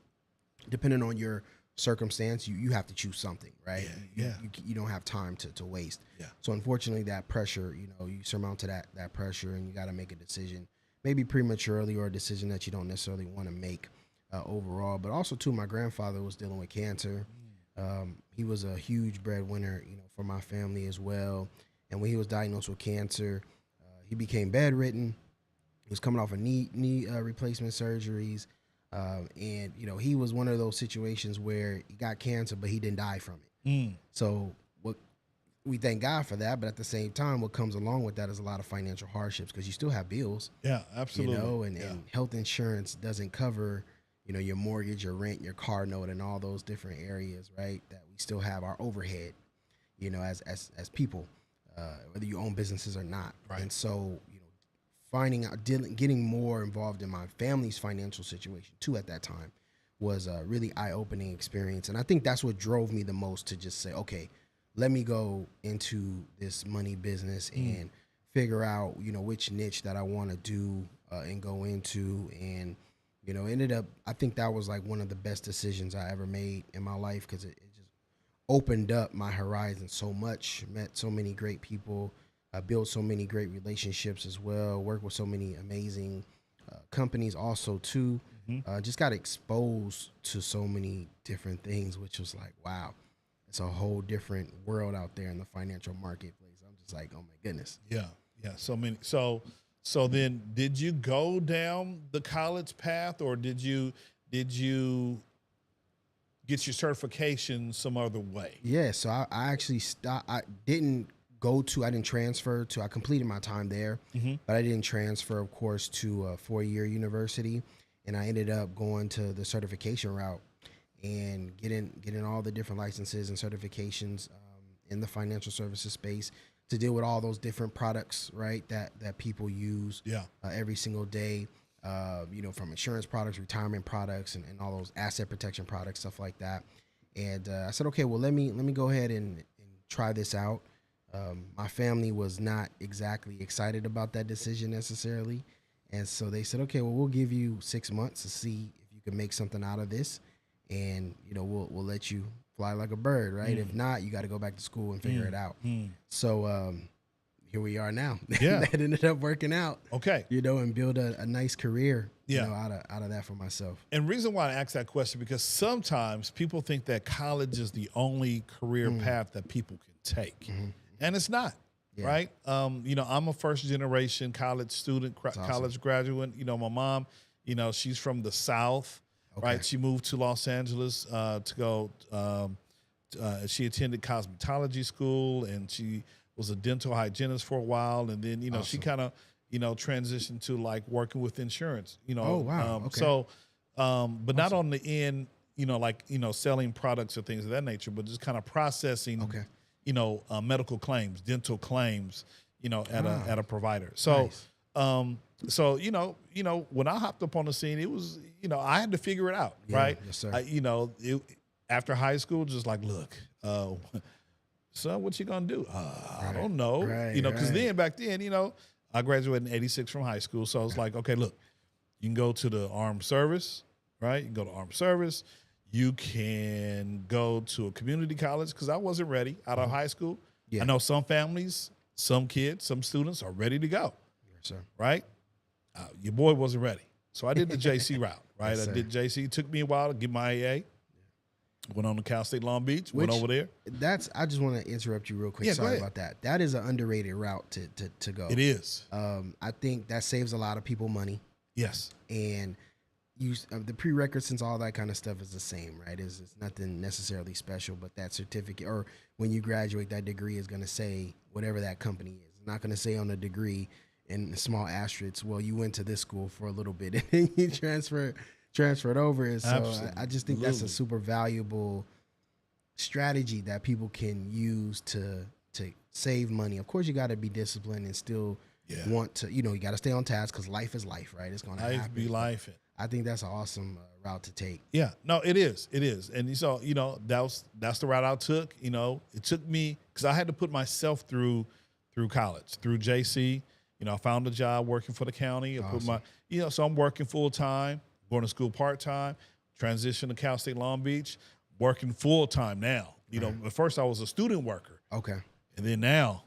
depending on your circumstance, you have to choose something, right? Yeah. You don't have time to waste. Yeah. So unfortunately, that pressure, you surmount to that pressure and you got to make a decision, maybe prematurely, or a decision that you don't necessarily want to make overall. But also, too, my grandfather was dealing with cancer. He was a huge breadwinner, for my family as well. And when he was diagnosed with cancer, he became bedridden. He was coming off of knee replacement surgeries. And, he was one of those situations where he got cancer, but he didn't die from it. So we thank God for that. But at the same time, what comes along with that is a lot of financial hardships because you still have bills. Yeah, absolutely. And health insurance doesn't cover, your mortgage, your rent, your car note, and all those different areas, right? That we still have our overhead, as people, whether you own businesses or not. Right. And so, finding out, getting more involved in my family's financial situation too at that time was a really eye-opening experience. And I think that's what drove me the most to just say, okay, let me go into this money business and figure out, which niche that I want to do and go into. And, ended up, I think that was like one of the best decisions I ever made in my life because it just opened up my horizon so much. Met so many great people. Built so many great relationships as well. Worked with so many amazing companies also too. Just got exposed to so many different things, which was like, wow, it's a whole different world out there in the financial marketplace. I'm just like, oh my goodness. Yeah, yeah. So many. So then, did you go down the college path, or did you get your certification some other way? Yeah, so I actually I didn't I didn't transfer to. I completed my time there, but I didn't transfer, of course, to a 4-year university, and I ended up going to the certification route and getting all the different licenses and certifications in the financial services space to deal with all those different products, right? That people use every single day. From insurance products, retirement products, and all those asset protection products, stuff like that. And I said, okay, well, let me go ahead and try this out. My family was not exactly excited about that decision necessarily. And so they said, okay, well, we'll give you 6 months to see if you can make something out of this. And, we'll let you fly like a bird, right? If not, you got to go back to school and figure it out. So here we are now. Yeah. That ended up working out. Okay. And build a nice career, out of that for myself. And reason why I ask that question, because sometimes people think that college is the only career path that people can take. And it's not, right? I'm a first generation college student, college graduate. My mom, she's from the South, right? She moved to Los Angeles to go, she attended cosmetology school, and she was a dental hygienist for a while. And then, awesome. She kind of, transitioned to like working with insurance, Oh, wow. So, but not on the end, selling products or things of that nature, but just kind of processing, medical claims, dental claims, at a provider. So, nice. When I hopped up on the scene, it was, I had to figure it out, right? Yes, sir. After high school, just like, look, son, what you gonna do? I don't know, because then back then, I graduated in '86 from high school, so I was like, okay, look, you can go to the armed service, right? You can go to armed service. You can go to a community college, because I wasn't ready out of high school. Yeah. I know some families, some kids, some students are ready to go. Yes, sir. Right? Your boy wasn't ready. So I did the JC route, right? Yes, I did JC. It took me a while to get my AA. Went on to Cal State Long Beach, went over there. I just want to interrupt you real quick. Yeah, Sorry about that. That is an underrated route to go. It is. I think that saves a lot of people money. Yes. And the prerequisites, all that kind of stuff is the same, right? It's nothing necessarily special, but that certificate, or when you graduate, that degree is going to say whatever that company is. It's not going to say on the degree in small asterisks, well, you went to this school for a little bit and then you transferred over. And so I just think that's a super valuable strategy that people can use to save money. Of course, you got to be disciplined and still want to, you got to stay on task, because life is life, right? It's going to happen. Life be life. I think that's an awesome route to take. Yeah, no, it is. It is. And so, that's the route I took. It took me, because I had to put myself through college, through JC. I found a job working for the county. I put so I'm working full time, going to school part time, transition to Cal State Long Beach, working full time now. At first I was a student worker. Okay. And then now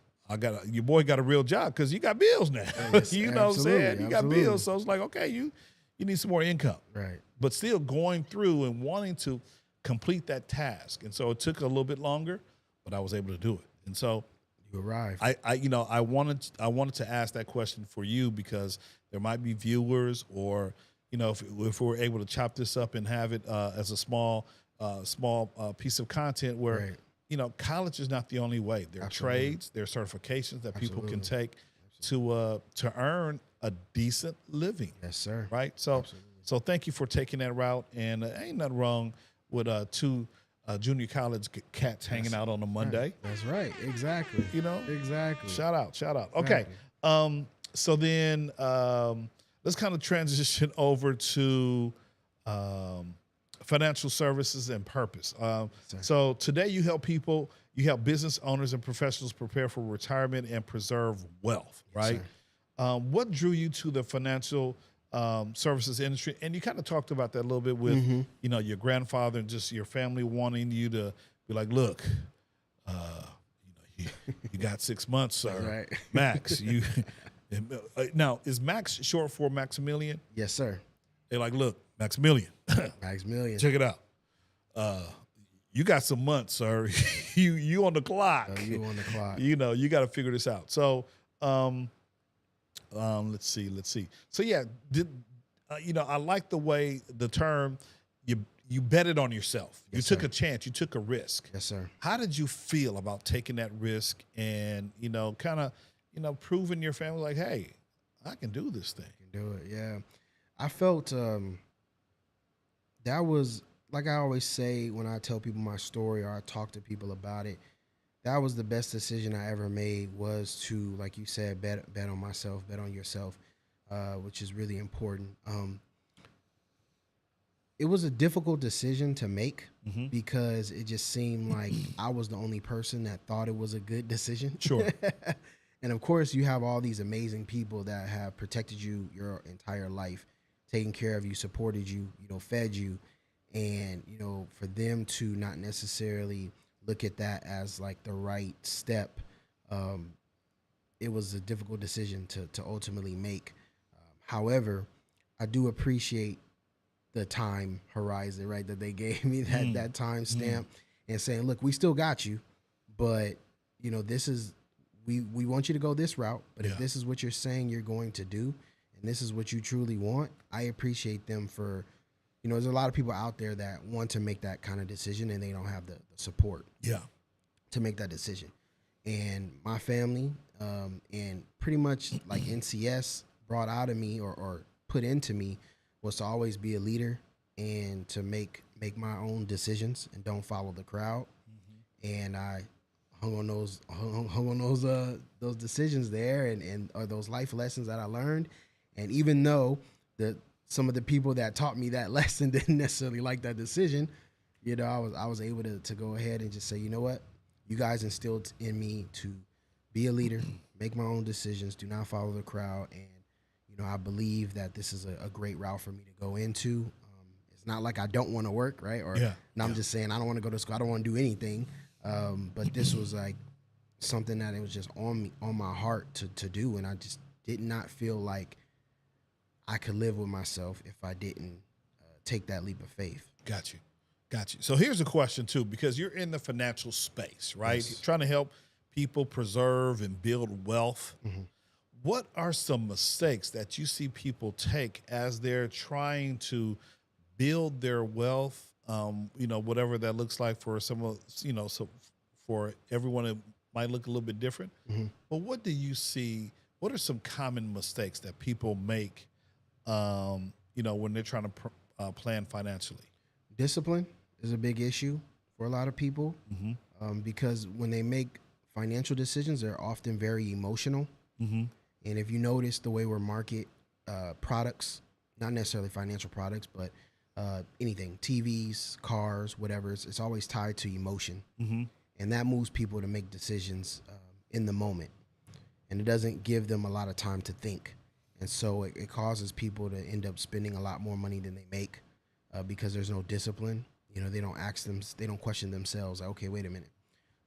your boy got a real job, because you got bills now. Yes, You know what I'm saying? You got bills. So it's like, okay, you need some more income. Right. But still going through and wanting to complete that task. And so it took a little bit longer, but I was able to do it. And so you arrived. I wanted to ask that question for you, because there might be viewers, or if we're able to chop this up and have it as a small piece of content where college is not the only way. There are trades, there are certifications that people can take to earn a decent living. Yes, sir. Right. So thank you for taking that route, and ain't nothing wrong with two junior college cats hanging out on a Monday. That's right. Exactly. Exactly. Shout out. Okay. Exactly. So then let's kind of transition over to financial services and purpose. So today you help business owners and professionals prepare for retirement and preserve wealth, right? Yes, what drew you to the financial services industry? And you kind of talked about that a little bit with, your grandfather and just your family wanting you to Be like, look, you got 6 months, sir. Right. Max, you. Now, is Max short for Maximilian? Yes, sir. They're like, look, Maximilian, Max Million. check it out. You got some months, sir. you on the clock. You on the clock. You know, you got to figure this out. So, let's see. So yeah, I like the term you bet it on yourself. Yes, you took sir. a chance. You took a risk. Yes, sir. How did you feel about taking that risk and kind of proving your family like, hey, I can do this thing. Can do it. Yeah, I felt that was, like I always say when I tell people my story or I talk to people about it, that was the best decision I ever made, was to, like you said, bet on myself, bet on yourself, which is really important. It was a difficult decision to make because it just seemed like I was the only person that thought it was a good decision. Sure. And of course, you have all these amazing people that have protected you your entire life, taken care of you, supported you, fed you. And, for them to not necessarily look at that as like the right step, it was a difficult decision to ultimately make. However, I do appreciate the time horizon, right, that they gave me, that time stamp, and saying, look, we still got you, but this is, we want you to go this route, but if this is what you're saying you're going to do, and this is what you truly want, I appreciate them for, there's a lot of people out there that want to make that kind of decision and they don't have the support to make that decision. And my family, and pretty much like NCS brought out of me or put into me, was to always be a leader and to make my own decisions and don't follow the crowd. And I hung on those decisions there and or those life lessons that I learned. And even though some of the people that taught me that lesson didn't necessarily like that decision, I was able to go ahead and just say, you know what, you guys instilled in me to be a leader, make my own decisions, do not follow the crowd, and I believe that this is a great route for me to go into. It's not like I don't want to work, right? I'm just saying I don't want to go to school. I don't want to do anything. But this was like something that it was just on my heart to do, and I just did not feel like I could live with myself if I didn't take that leap of faith. Got you. So here's a question too, because you're in the financial space, right? Yes. You're trying to help people preserve and build wealth. What are some mistakes that you see people take as they're trying to build their wealth? Whatever that looks like for some of, so for everyone, it might look a little bit different. But what do you see? What are some common mistakes that people make, when they're trying to plan financially? Discipline is a big issue for a lot of people, because when they make financial decisions, they're often very emotional. And if you notice the way we market products, not necessarily financial products, but anything, TVs, cars, whatever, it's always tied to emotion. And that moves people to make decisions in the moment. And it doesn't give them a lot of time to think. And so it causes people to end up spending a lot more money than they make because there's no discipline. They don't question themselves. Like, okay, wait a minute.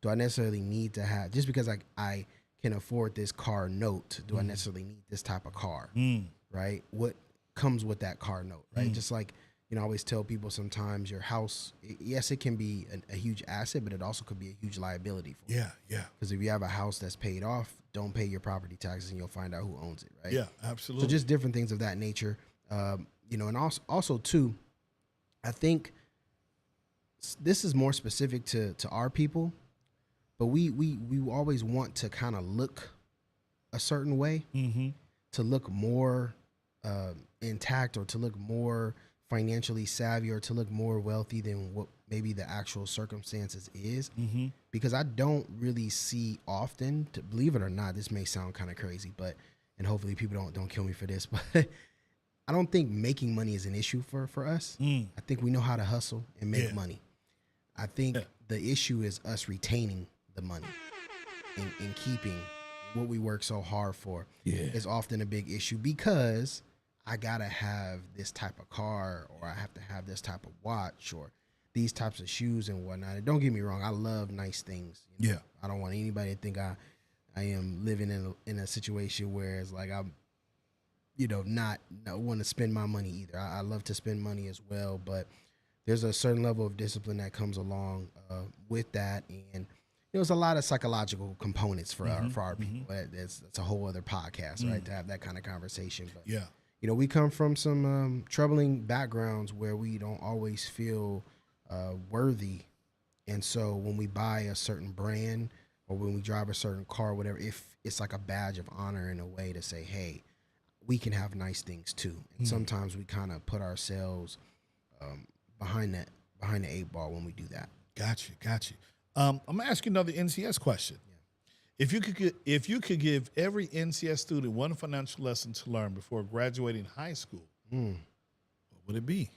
Do I necessarily need to have, just because I can afford this car note, do I necessarily need this type of car, right? What comes with that car note, right? Just like, I always tell people sometimes your house, yes, it can be a huge asset, but it also could be a huge liability for you. Yeah. Because if you have a house that's paid off, don't pay your property taxes and you'll find out who owns it, right? Yeah, absolutely. So just different things of that nature. And also too, I think this is more specific to our people, but we always want to kind of look a certain way, to look more intact or to look more financially savvy or to look more wealthy than what maybe the actual circumstances is. Because I don't really see often, to believe it or not, this may sound kind of crazy, and hopefully people don't kill me for this, but I don't think making money is an issue for us. I think we know how to hustle and make money. I think the issue is us retaining the money and keeping what we work so hard for is often a big issue, because I gotta have this type of car, or I have to have this type of watch, or these types of shoes and whatnot. And don't get me wrong, I love nice things. You know? Yeah. I don't want anybody to think I am living in a situation where it's like I'm, not want to spend my money either. I love to spend money as well, but there's a certain level of discipline that comes along with that, and there's a lot of psychological components for our people. That's a whole other podcast, right? To have that kind of conversation. But Yeah. we come from some troubling backgrounds where we don't always feel worthy, and so when we buy a certain brand or when we drive a certain car, whatever, if it's like a badge of honor in a way to say, hey, we can have nice things too. And sometimes we kind of put ourselves behind the 8 ball when we do that. Got you. I'm gonna ask you another NCS question. Yeah. If you could give every NCS student one financial lesson to learn before graduating high school, what would it be?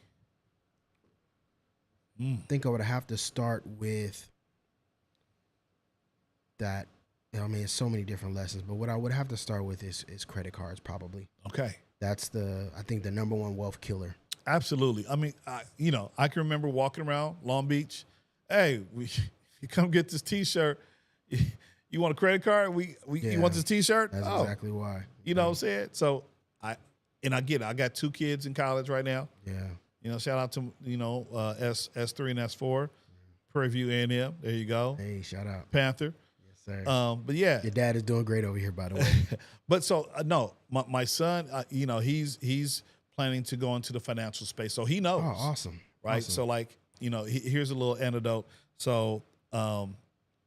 I think I would have to start with that. It's so many different lessons, but what I would have to start with is credit cards, probably. Okay. That's I think the number one wealth killer. Absolutely. I mean, I can remember walking around Long Beach. Hey, you come get this T-shirt. You want a credit card? You want this T-shirt? That's exactly why. You know what I'm saying? So I get it. I got 2 kids in college right now. Yeah. Shout out to S3 and S4, Prairie View A&M. There you go. Hey, shout out Panther. Yes, sir. But yeah, your dad is doing great over here, by the way. But so no, my son, he's planning to go into the financial space, so he knows. Oh, awesome! Right. Awesome. So like, here's a little anecdote. So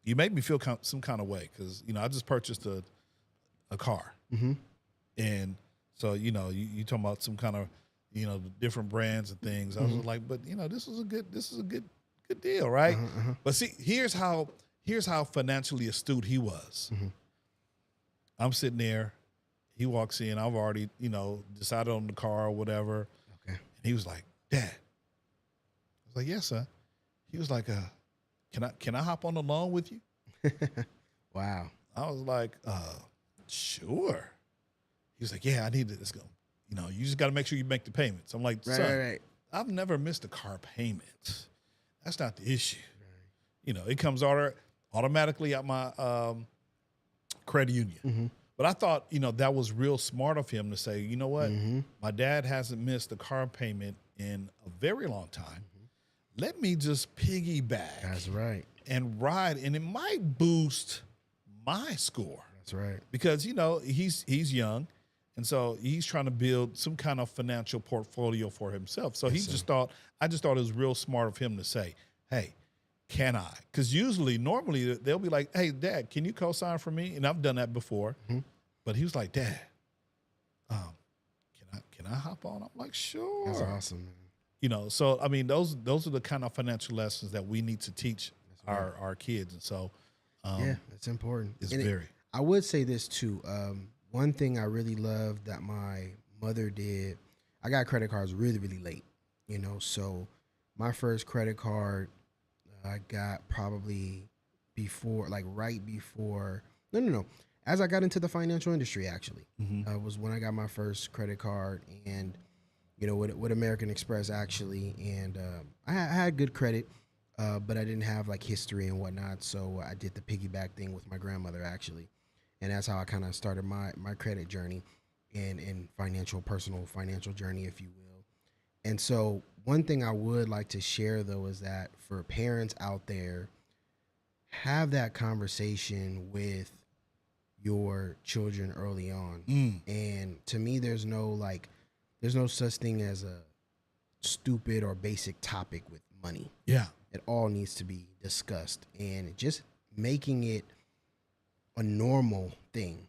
you make me feel some kind of way because I just purchased a car, and so you talking about some kind of different brands and things. I was just like, but this is a good deal, right? But see, here's how financially astute he was. I'm sitting there, he walks in, I've already decided on the car or whatever. Okay. And he was like, Dad. I was like, yes, son. He was like, can I hop on the loan with you? Wow. I was like, sure. He was like, yeah, I need to. Let's go. You just got to make sure you make the payments. I'm like, son, Right. I've never missed a car payment. That's not the issue. Right. It comes automatically at my credit union. But I thought, that was real smart of him to say, you know what? My dad hasn't missed a car payment in a very long time. Let me just piggyback. That's right. And ride, and it might boost my score. That's right. Because he's young, and so he's trying to build some kind of financial portfolio for himself. So I just thought it was real smart of him to say, hey, can I? Because normally they'll be like, hey, Dad, can you co-sign for me? And I've done that before. But he was like, Dad, can I hop on? I'm like, sure. That's awesome, man. So I mean, those are the kind of financial lessons that we need to teach our kids, and so yeah, it's important. I would say this too. One thing I really loved that my mother did, I got credit cards really, really late. So my first credit card I got probably right before. No. As I got into the financial industry, actually, was when I got my first credit card, and with American Express actually, and I had good credit, but I didn't have like history and whatnot, so I did the piggyback thing with my grandmother actually, and that's how I kind of started my credit journey and personal financial journey, if you will. And so one thing I would like to share though is that for parents out there, have that conversation with your children early on. And to me, there's no such thing as a stupid or basic topic with money. Yeah. It all needs to be discussed, and just making it a normal thing.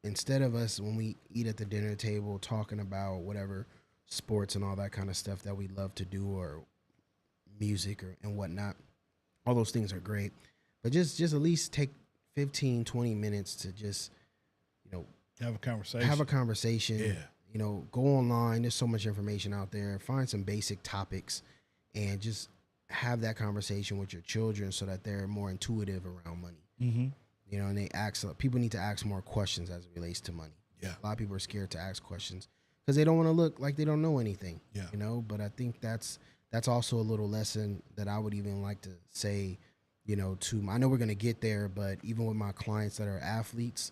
Instead of us, when we eat at the dinner table, talking about whatever sports and all that kind of stuff that we love to do, or music and whatnot, all those things are great. But just at least take 15, 20 minutes to just, have a conversation. Yeah. Go online. There's so much information out there. Find some basic topics and just have that conversation with your children so that they're more intuitive around money. And people need to ask more questions as it relates to money. Yeah. A lot of people are scared to ask questions because they don't want to look like they don't know anything. Yeah. But I think that's that's also a little lesson that I would even like to say, I know we're going to get there, but even with my clients that are athletes,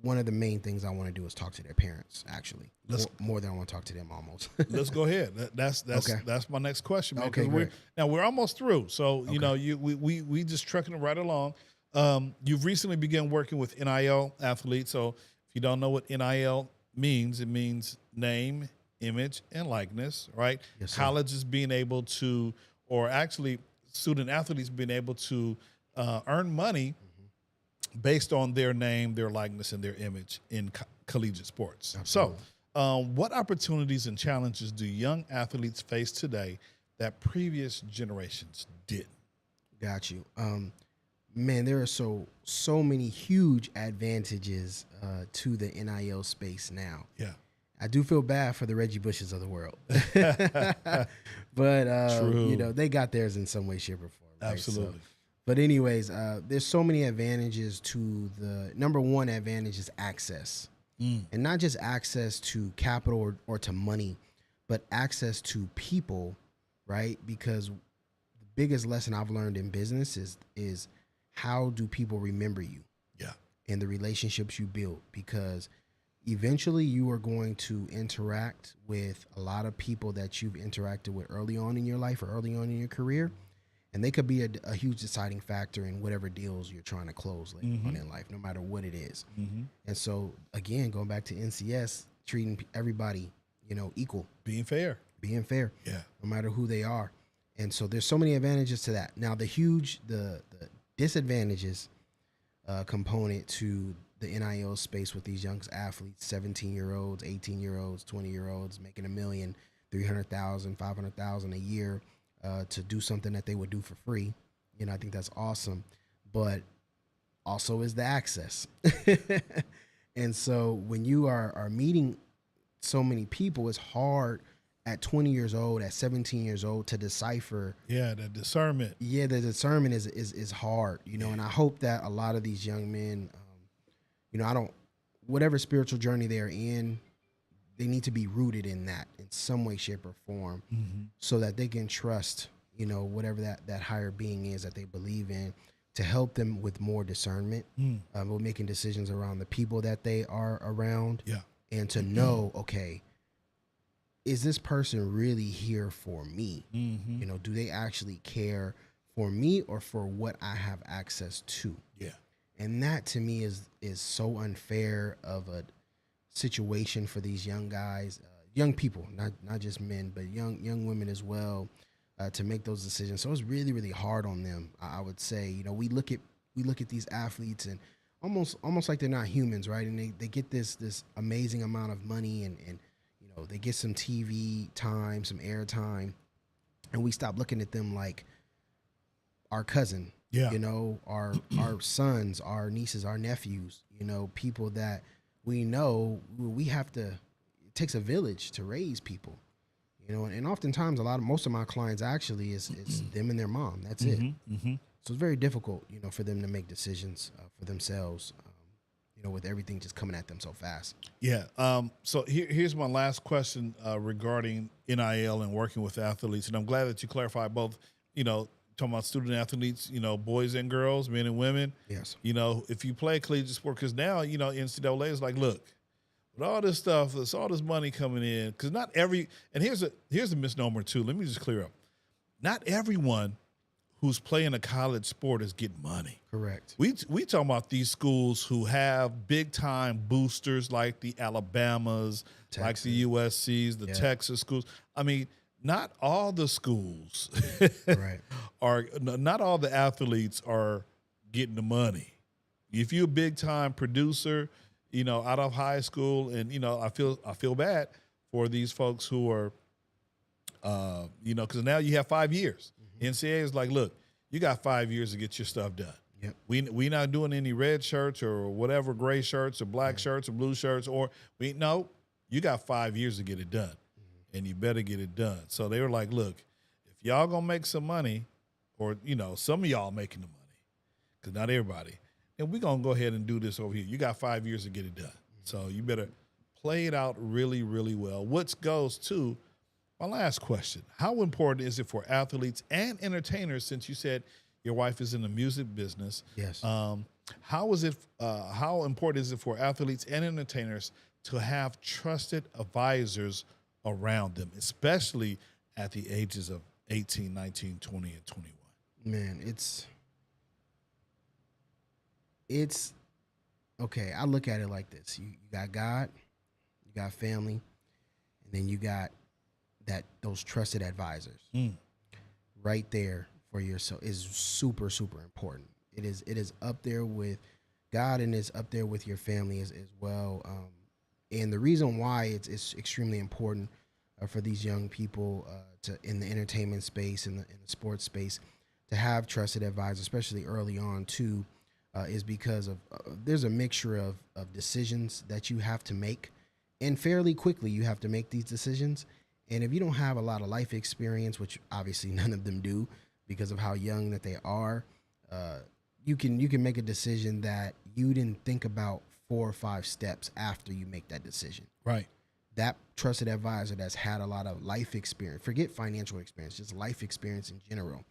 one of the main things I want to do is talk to their parents, actually. More than I want to talk to them almost. Let's go ahead. That's Okay. that's my next question, man. Okay, 'Cause great. we're almost through. So, we just trucking it right along. You've recently begun working with NIL athletes. So if you don't know what NIL means, it means name, image, and likeness, right? Yes, sir. Colleges being able to, or actually student athletes being able to earn money based on their name, their likeness, and their image in collegiate sports. Absolutely. So, what opportunities and challenges do young athletes face today that previous generations didn't? Got you. Man, there are so many huge advantages to the NIL space now. Yeah. I do feel bad for the Reggie Bushes of the world, but True. they got theirs in some way, shape, or form. Right? Absolutely. So, but anyways, there's so many advantages to the number one advantage is access, and not just access to capital or to money, but access to people, right? Because the biggest lesson I've learned in business is how do people remember you? Yeah. And the relationships you build, because eventually you are going to interact with a lot of people that you've interacted with early on in your life or early on in your career, and they could be a huge deciding factor in whatever deals you're trying to close later on in life, no matter what it is. And so again, going back to NCS, treating everybody equal, Being fair. being fair, Yeah. no matter who they are. And so there's so many advantages to that. Now the disadvantages component to the NIL space with these young athletes, 17-year-olds, 18-year-olds, 20-year-olds, making $1 million, $300,000, $500,000 a year to do something that they would do for free. I think that's awesome. But also is the access. And so when you are meeting so many people, it's hard at 20 years old, at 17 years old to decipher. Yeah, the discernment. Yeah, the discernment is hard, and I hope that a lot of these young men, whatever spiritual journey they're in, they need to be rooted in that in some way, shape, or form, so that they can trust, whatever that higher being is that they believe in, to help them with more discernment, with making decisions around the people that they are around, Yeah. and to know, okay, is this person really here for me? Do they actually care for me or for what I have access to? Yeah. And that to me is so unfair of a situation for these young guys, young people, not just men, but young women as well, to make those decisions. So it's really, really hard on them. I would say, we look at these athletes and almost like they're not humans, right? And they get this amazing amount of money and they get some TV time, some air time, and we stop looking at them like our cousin, Yeah. our sons, our nieces, our nephews, people that we know we have to, it takes a village to raise people, and oftentimes most of my clients actually is them and their mom. That's it. So it's very difficult, for them to make decisions for themselves, with everything just coming at them so fast. Yeah. So here's my last question regarding NIL and working with athletes, and I'm glad that you clarified both. Talking about student athletes, boys and girls, men and women. Yes. If you play collegiate sport, because now NCAA is like, look, with all this stuff, there's all this money coming in, because not every, and here's a misnomer too. Let me just clear up. Not everyone who's playing a college sport is getting money. Correct. We talking about these schools who have big time boosters like the Alabamas, Texas. like the USC's, the Texas schools. I mean, not all the schools Right. not all the athletes are getting the money. If you're a big time producer, out of high school, and I feel bad for these folks who are, because now you have 5 years. NCAA is like, look, you got 5 years to get your stuff done. Yep. We not doing any red shirts or whatever, gray shirts or black shirts or blue shirts, or you got 5 years to get it done, and you better get it done. So they were like, look, if y'all gonna make some money, or some of y'all making the money, because not everybody, and we're gonna go ahead and do this over here. You got 5 years to get it done, so you better play it out really, really well. Which goes to My last question: how important is it for athletes and entertainers? Since you said your wife is in the music business, Yes. how is it? How important is it for athletes and entertainers to have trusted advisors around them, especially at the ages of 18, 19, 20, and 21? Man, it's okay. I look at it like this: you got God, you got family, and then you got those trusted advisors right there for yourself is super, super important. It is up there with God, and it's up there with your family as well. And the reason why it's extremely important for these young people to in the entertainment space, in the sports space, to have trusted advisors, especially early on too, is because of there's a mixture of decisions that you have to make, and fairly quickly you have to make these decisions. And if you don't have a lot of life experience, which obviously none of them do because of how young that they are, you can make a decision that you didn't think about 4 or 5 steps after you make that decision. Right. That trusted advisor that's had a lot of life experience, forget financial experience, just life experience in general,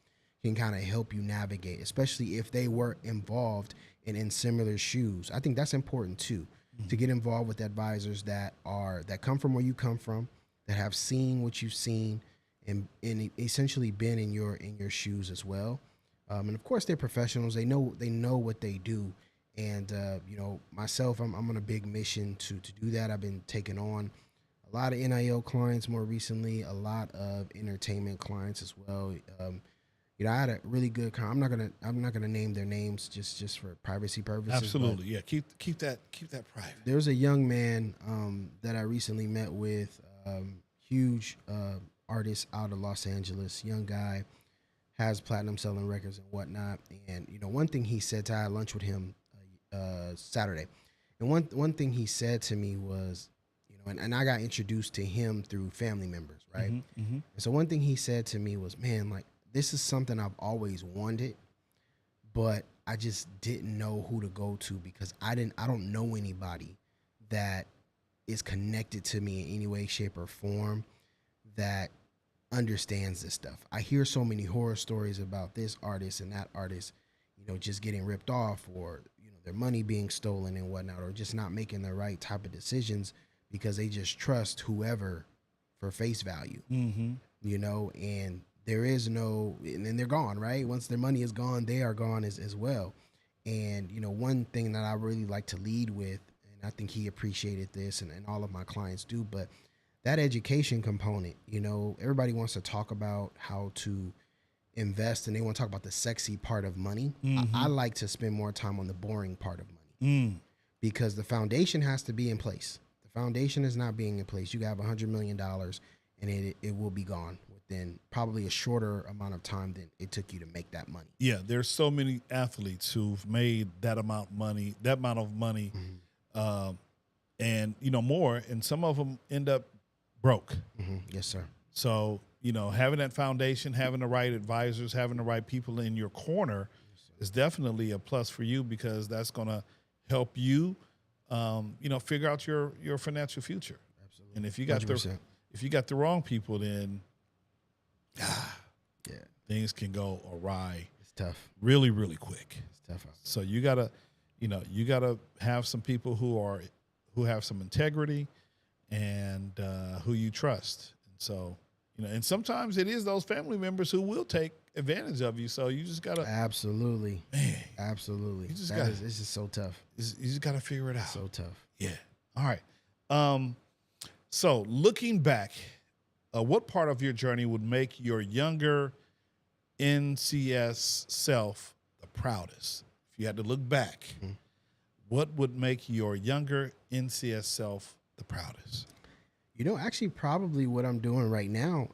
can kind of help you navigate, especially if they were involved in similar shoes. I think that's important too, to get involved with advisors that come from where you come from, that have seen what you've seen, and essentially been in your shoes as well. And of course, they're professionals. They know what they do. And myself, I'm on a big mission to do that. I've been taking on a lot of NIL clients more recently, a lot of entertainment clients as well. I had a really good. I'm not gonna name their names just for privacy purposes. Absolutely, yeah. Keep that private. There's a young man that I recently met with, huge artist out of Los Angeles, young guy, has platinum selling records and whatnot. And one thing he said, I had lunch with him Saturday, and one thing he said to me was, and I got introduced to him through family members, right? And so one thing he said to me was, man, like, this is something I've always wanted, but I just didn't know who to go to because I don't know anybody that is connected to me in any way, shape, or form that understands this stuff. I hear so many horror stories about this artist and that artist, just getting ripped off, or their money being stolen and whatnot, or just not making the right type of decisions because they just trust whoever for face value. And there is no, and then they're gone, right? Once their money is gone, they are gone as well. And one thing that I really like to lead with, and I think he appreciated this, and all of my clients do, but that education component, everybody wants to talk about how to invest, and they want to talk about the sexy part of money. I like to spend more time on the boring part of money because the foundation has to be in place. The foundation is not being in place. You have $100 million and it will be gone within probably a shorter amount of time than it took you to make that money. Yeah, there's so many athletes who've made that amount of money, and more, and some of them end up broke. Yes, sir. So having that foundation, having the right advisors, having the right people in your corner is definitely a plus for you, because that's going to help you, figure out your financial future. Absolutely. And if you got the wrong people, then things can go awry. It's tough. Really, really quick. It's tough. So you gotta have some people who have some integrity and who you trust. And so, and sometimes it is those family members who will take advantage of you. So you just gotta absolutely. You just gotta. It's just so tough. You just gotta figure it out. So tough. Yeah. All right. So looking back, what part of your journey would make your younger NCS self the proudest? If you had to look back, what would make your younger NCS self the proudest? Actually, probably what I'm doing right now.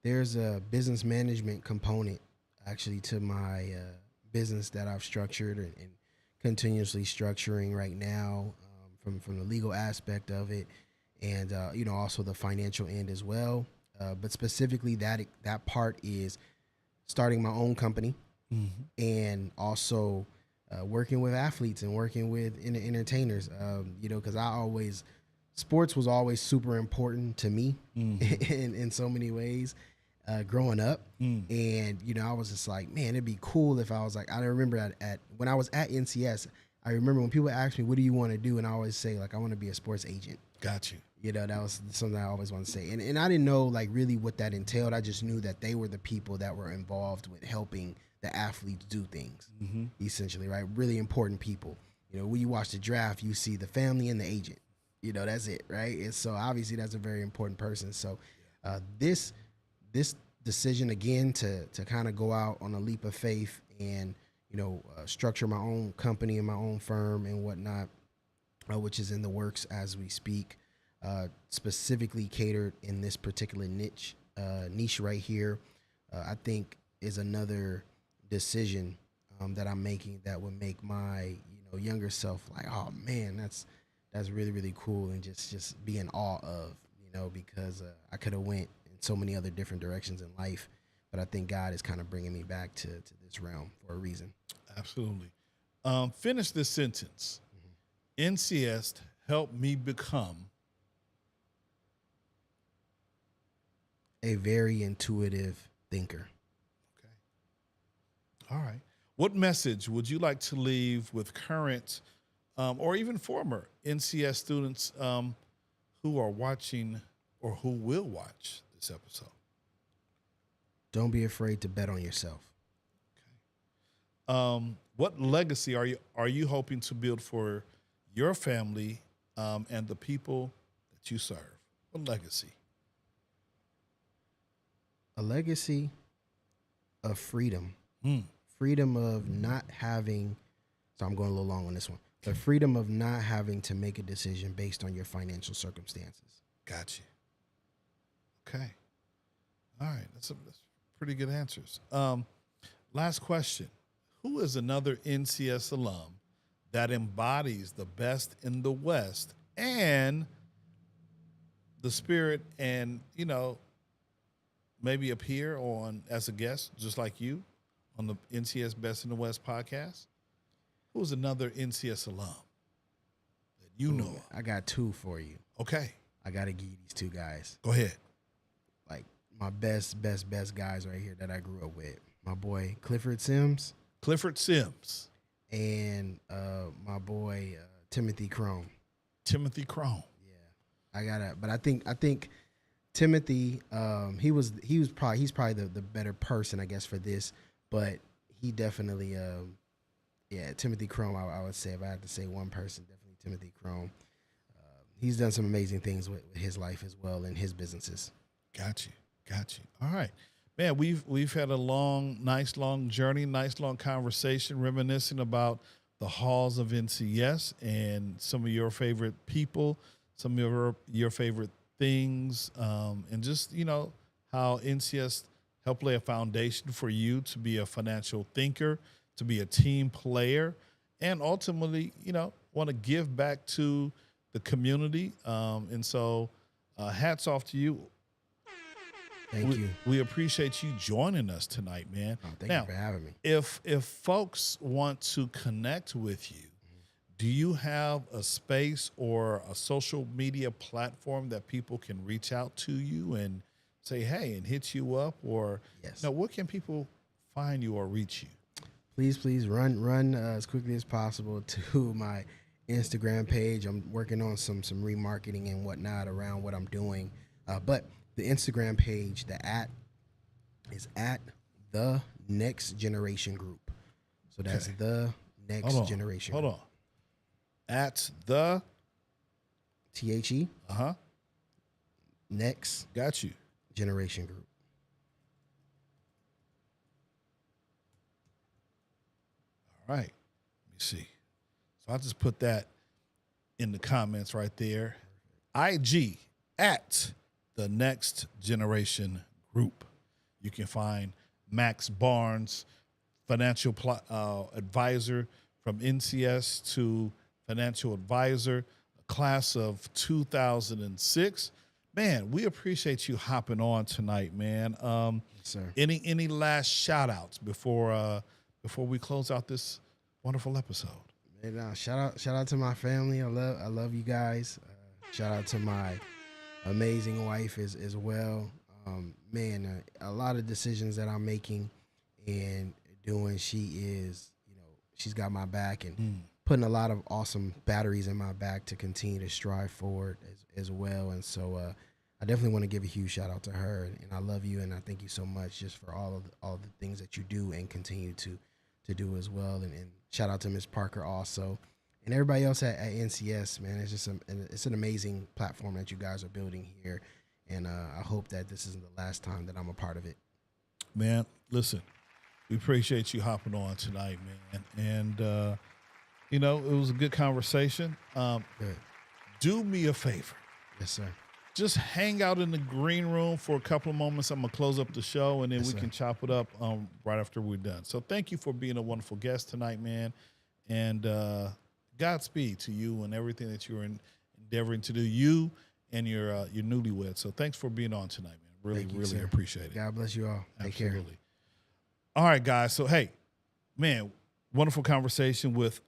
There's a business management component actually to my business that I've structured and continuously structuring right now, from the legal aspect of it, and also the financial end as well. But specifically, that part is starting my own company, and also working with athletes and working with entertainers. Because I always sports was always super important to me in so many ways growing up. And, you know, I was just like, man, it'd be cool if I was like, I remember at when I was at NCS, I remember when people asked me, what do you want to do? And I always say, like, I want to be a sports agent. Got you. You know, that was something I always wanted to say. And I didn't know, like, really what that entailed. I just knew that they were the people that were involved with helping the athletes do things, essentially, right? Really important people. You know, when you watch the draft, you see the family and the agent. You know, that's it, right? And so, obviously, that's a very important person. So, this decision, again, to kind of go out on a leap of faith and, you know, structure my own company and my own firm and whatnot, which is in the works as we speak, specifically catered in this particular niche right here, I think is another decision that I'm making that would make my younger self like, oh man, that's really, really cool, and just be in awe of, because I could have went in so many other different directions in life, but I think God is kind of bringing me back to this realm for a reason. Absolutely. Finish this sentence. NCS helped me become a very intuitive thinker. Okay. All right. What message would you like to leave with current or even former NCS students who are watching or who will watch this episode? Don't be afraid to bet on yourself. Okay. What legacy are you hoping to build for your family and the people that you serve? What legacy? A legacy of freedom. Freedom of not having, so I'm going a little long on this one, the freedom of not having to make a decision based on your financial circumstances. Got you. Okay. All right. That's pretty good answers. Last question. Who is another NCS alum that embodies the best in the West and the spirit and, maybe appear on as a guest, just like you, on the NCS Best in the West podcast? Who's another NCS alum that you know of? I got two for you. Okay. I got to give you these two guys. Go ahead. Like my best guys right here that I grew up with. My boy Clifford Sims. And my boy Timothy Crone. Yeah. But I think Timothy, he's probably the better person, I guess, for this, but he definitely, Timothy Crone, I would say, if I had to say one person, definitely Timothy Crone. He's done some amazing things with his life as well and his businesses. Got you. All right. Man, we've had a nice long journey, nice long conversation, reminiscing about the halls of NCS and some of your favorite people, some of your favorite things, and just, how NCS helped lay a foundation for you to be a financial thinker, to be a team player, and ultimately, want to give back to the community. And so hats off to you. Thank you. We appreciate you joining us tonight, man. Oh, thank you for having me. If folks want to connect with you, do you have a space or a social media platform that people can reach out to you and say, hey, and hit you up? Or yes. Where can people find you or reach you? Please run as quickly as possible to my Instagram page. I'm working on some remarketing and whatnot around what I'm doing. But the Instagram page, the is at the Next Generation Group. So that's the Next Generation Group. Hold on. At the THE. Next. Got you. Generation Group. All right. Let me see. So I'll just put that in the comments right there. IG at the Next Generation Group. You can find Max Barnes, financial advisor from NCS to financial advisor, class of 2006. Man, we appreciate you hopping on tonight, man. Yes, sir. Any last shout outs before we close out this wonderful episode? And, shout out to my family. I love you guys. Shout out to my amazing wife as well. Man, a lot of decisions that I'm making and doing, she's got my back and putting a lot of awesome batteries in my back to continue to strive forward as well. And so I definitely want to give a huge shout out to her, and I love you, and I thank you so much just for all of the things that you do and continue to do as well. And shout out to Ms. Parker also, and everybody else at NCS, man. It's just it's an amazing platform that you guys are building here, and I hope that this isn't the last time that I'm a part of it. Man, listen, we appreciate you hopping on tonight, man. And you know, it was a good conversation. Good. Do me a favor. Yes, sir. Just hang out in the green room for a couple of moments. I'm going to close up the show, and then Yes, we sir. can chop it up right after we're done. So thank you for being a wonderful guest tonight, man. And Godspeed to you and everything that you're endeavoring to do, you and your newlywed. So thanks for being on tonight, man. Really, Thank you, really sir. appreciate it. God bless you all. Take care. Absolutely. All right, guys. So, hey, man, wonderful conversation with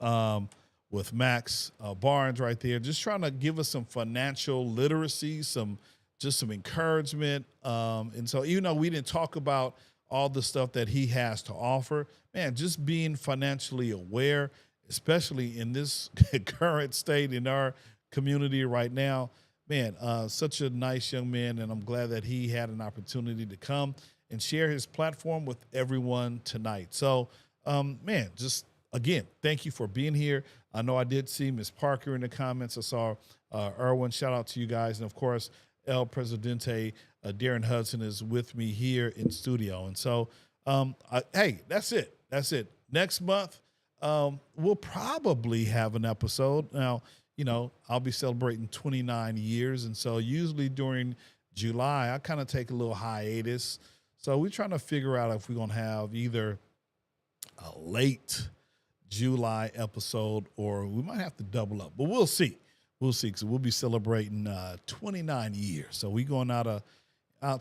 Max Barnes right there, just trying to give us some financial literacy, some encouragement. And so even though we didn't talk about all the stuff that he has to offer, man, just being financially aware, especially in this current state in our community right now, man, such a nice young man. And I'm glad that he had an opportunity to come and share his platform with everyone tonight. So, man, just again, thank you for being here. I know I did see Ms. Parker in the comments. I saw Erwin. Shout out to you guys. And, of course, El Presidente, Darren Hudson is with me here in studio. And so, hey, that's it. That's it. Next month, we'll probably have an episode. Now, you know, I'll be celebrating 29 years. And so usually during July, I kind of take a little hiatus. So we're trying to figure out if we're going to have either a late July episode or we might have to double up, but we'll see. We'll see. So we'll be celebrating 29 years. So we going out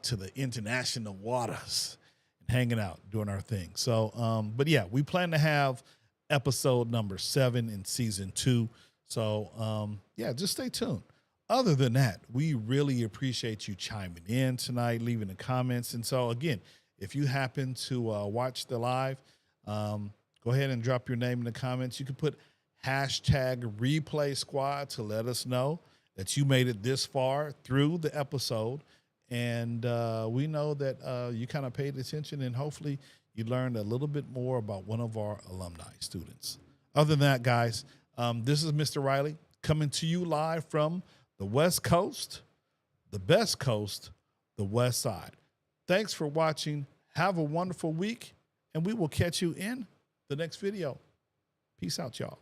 to the international waters and hanging out, doing our thing. So, but yeah, we plan to have episode number 7 in season 2. So, yeah, just stay tuned. Other than that, we really appreciate you chiming in tonight, leaving the comments. And so, again, if you happen to watch the live, go ahead and drop your name in the comments. You can put hashtag replay squad to let us know that you made it this far through the episode. And we know that you kind of paid attention and hopefully you learned a little bit more about one of our alumni students. Other than that, guys, this is Mr. Riley coming to you live from the West Coast, the best coast, the West Side. Thanks for watching. Have a wonderful week, and we will catch you in the next video. Peace out, y'all.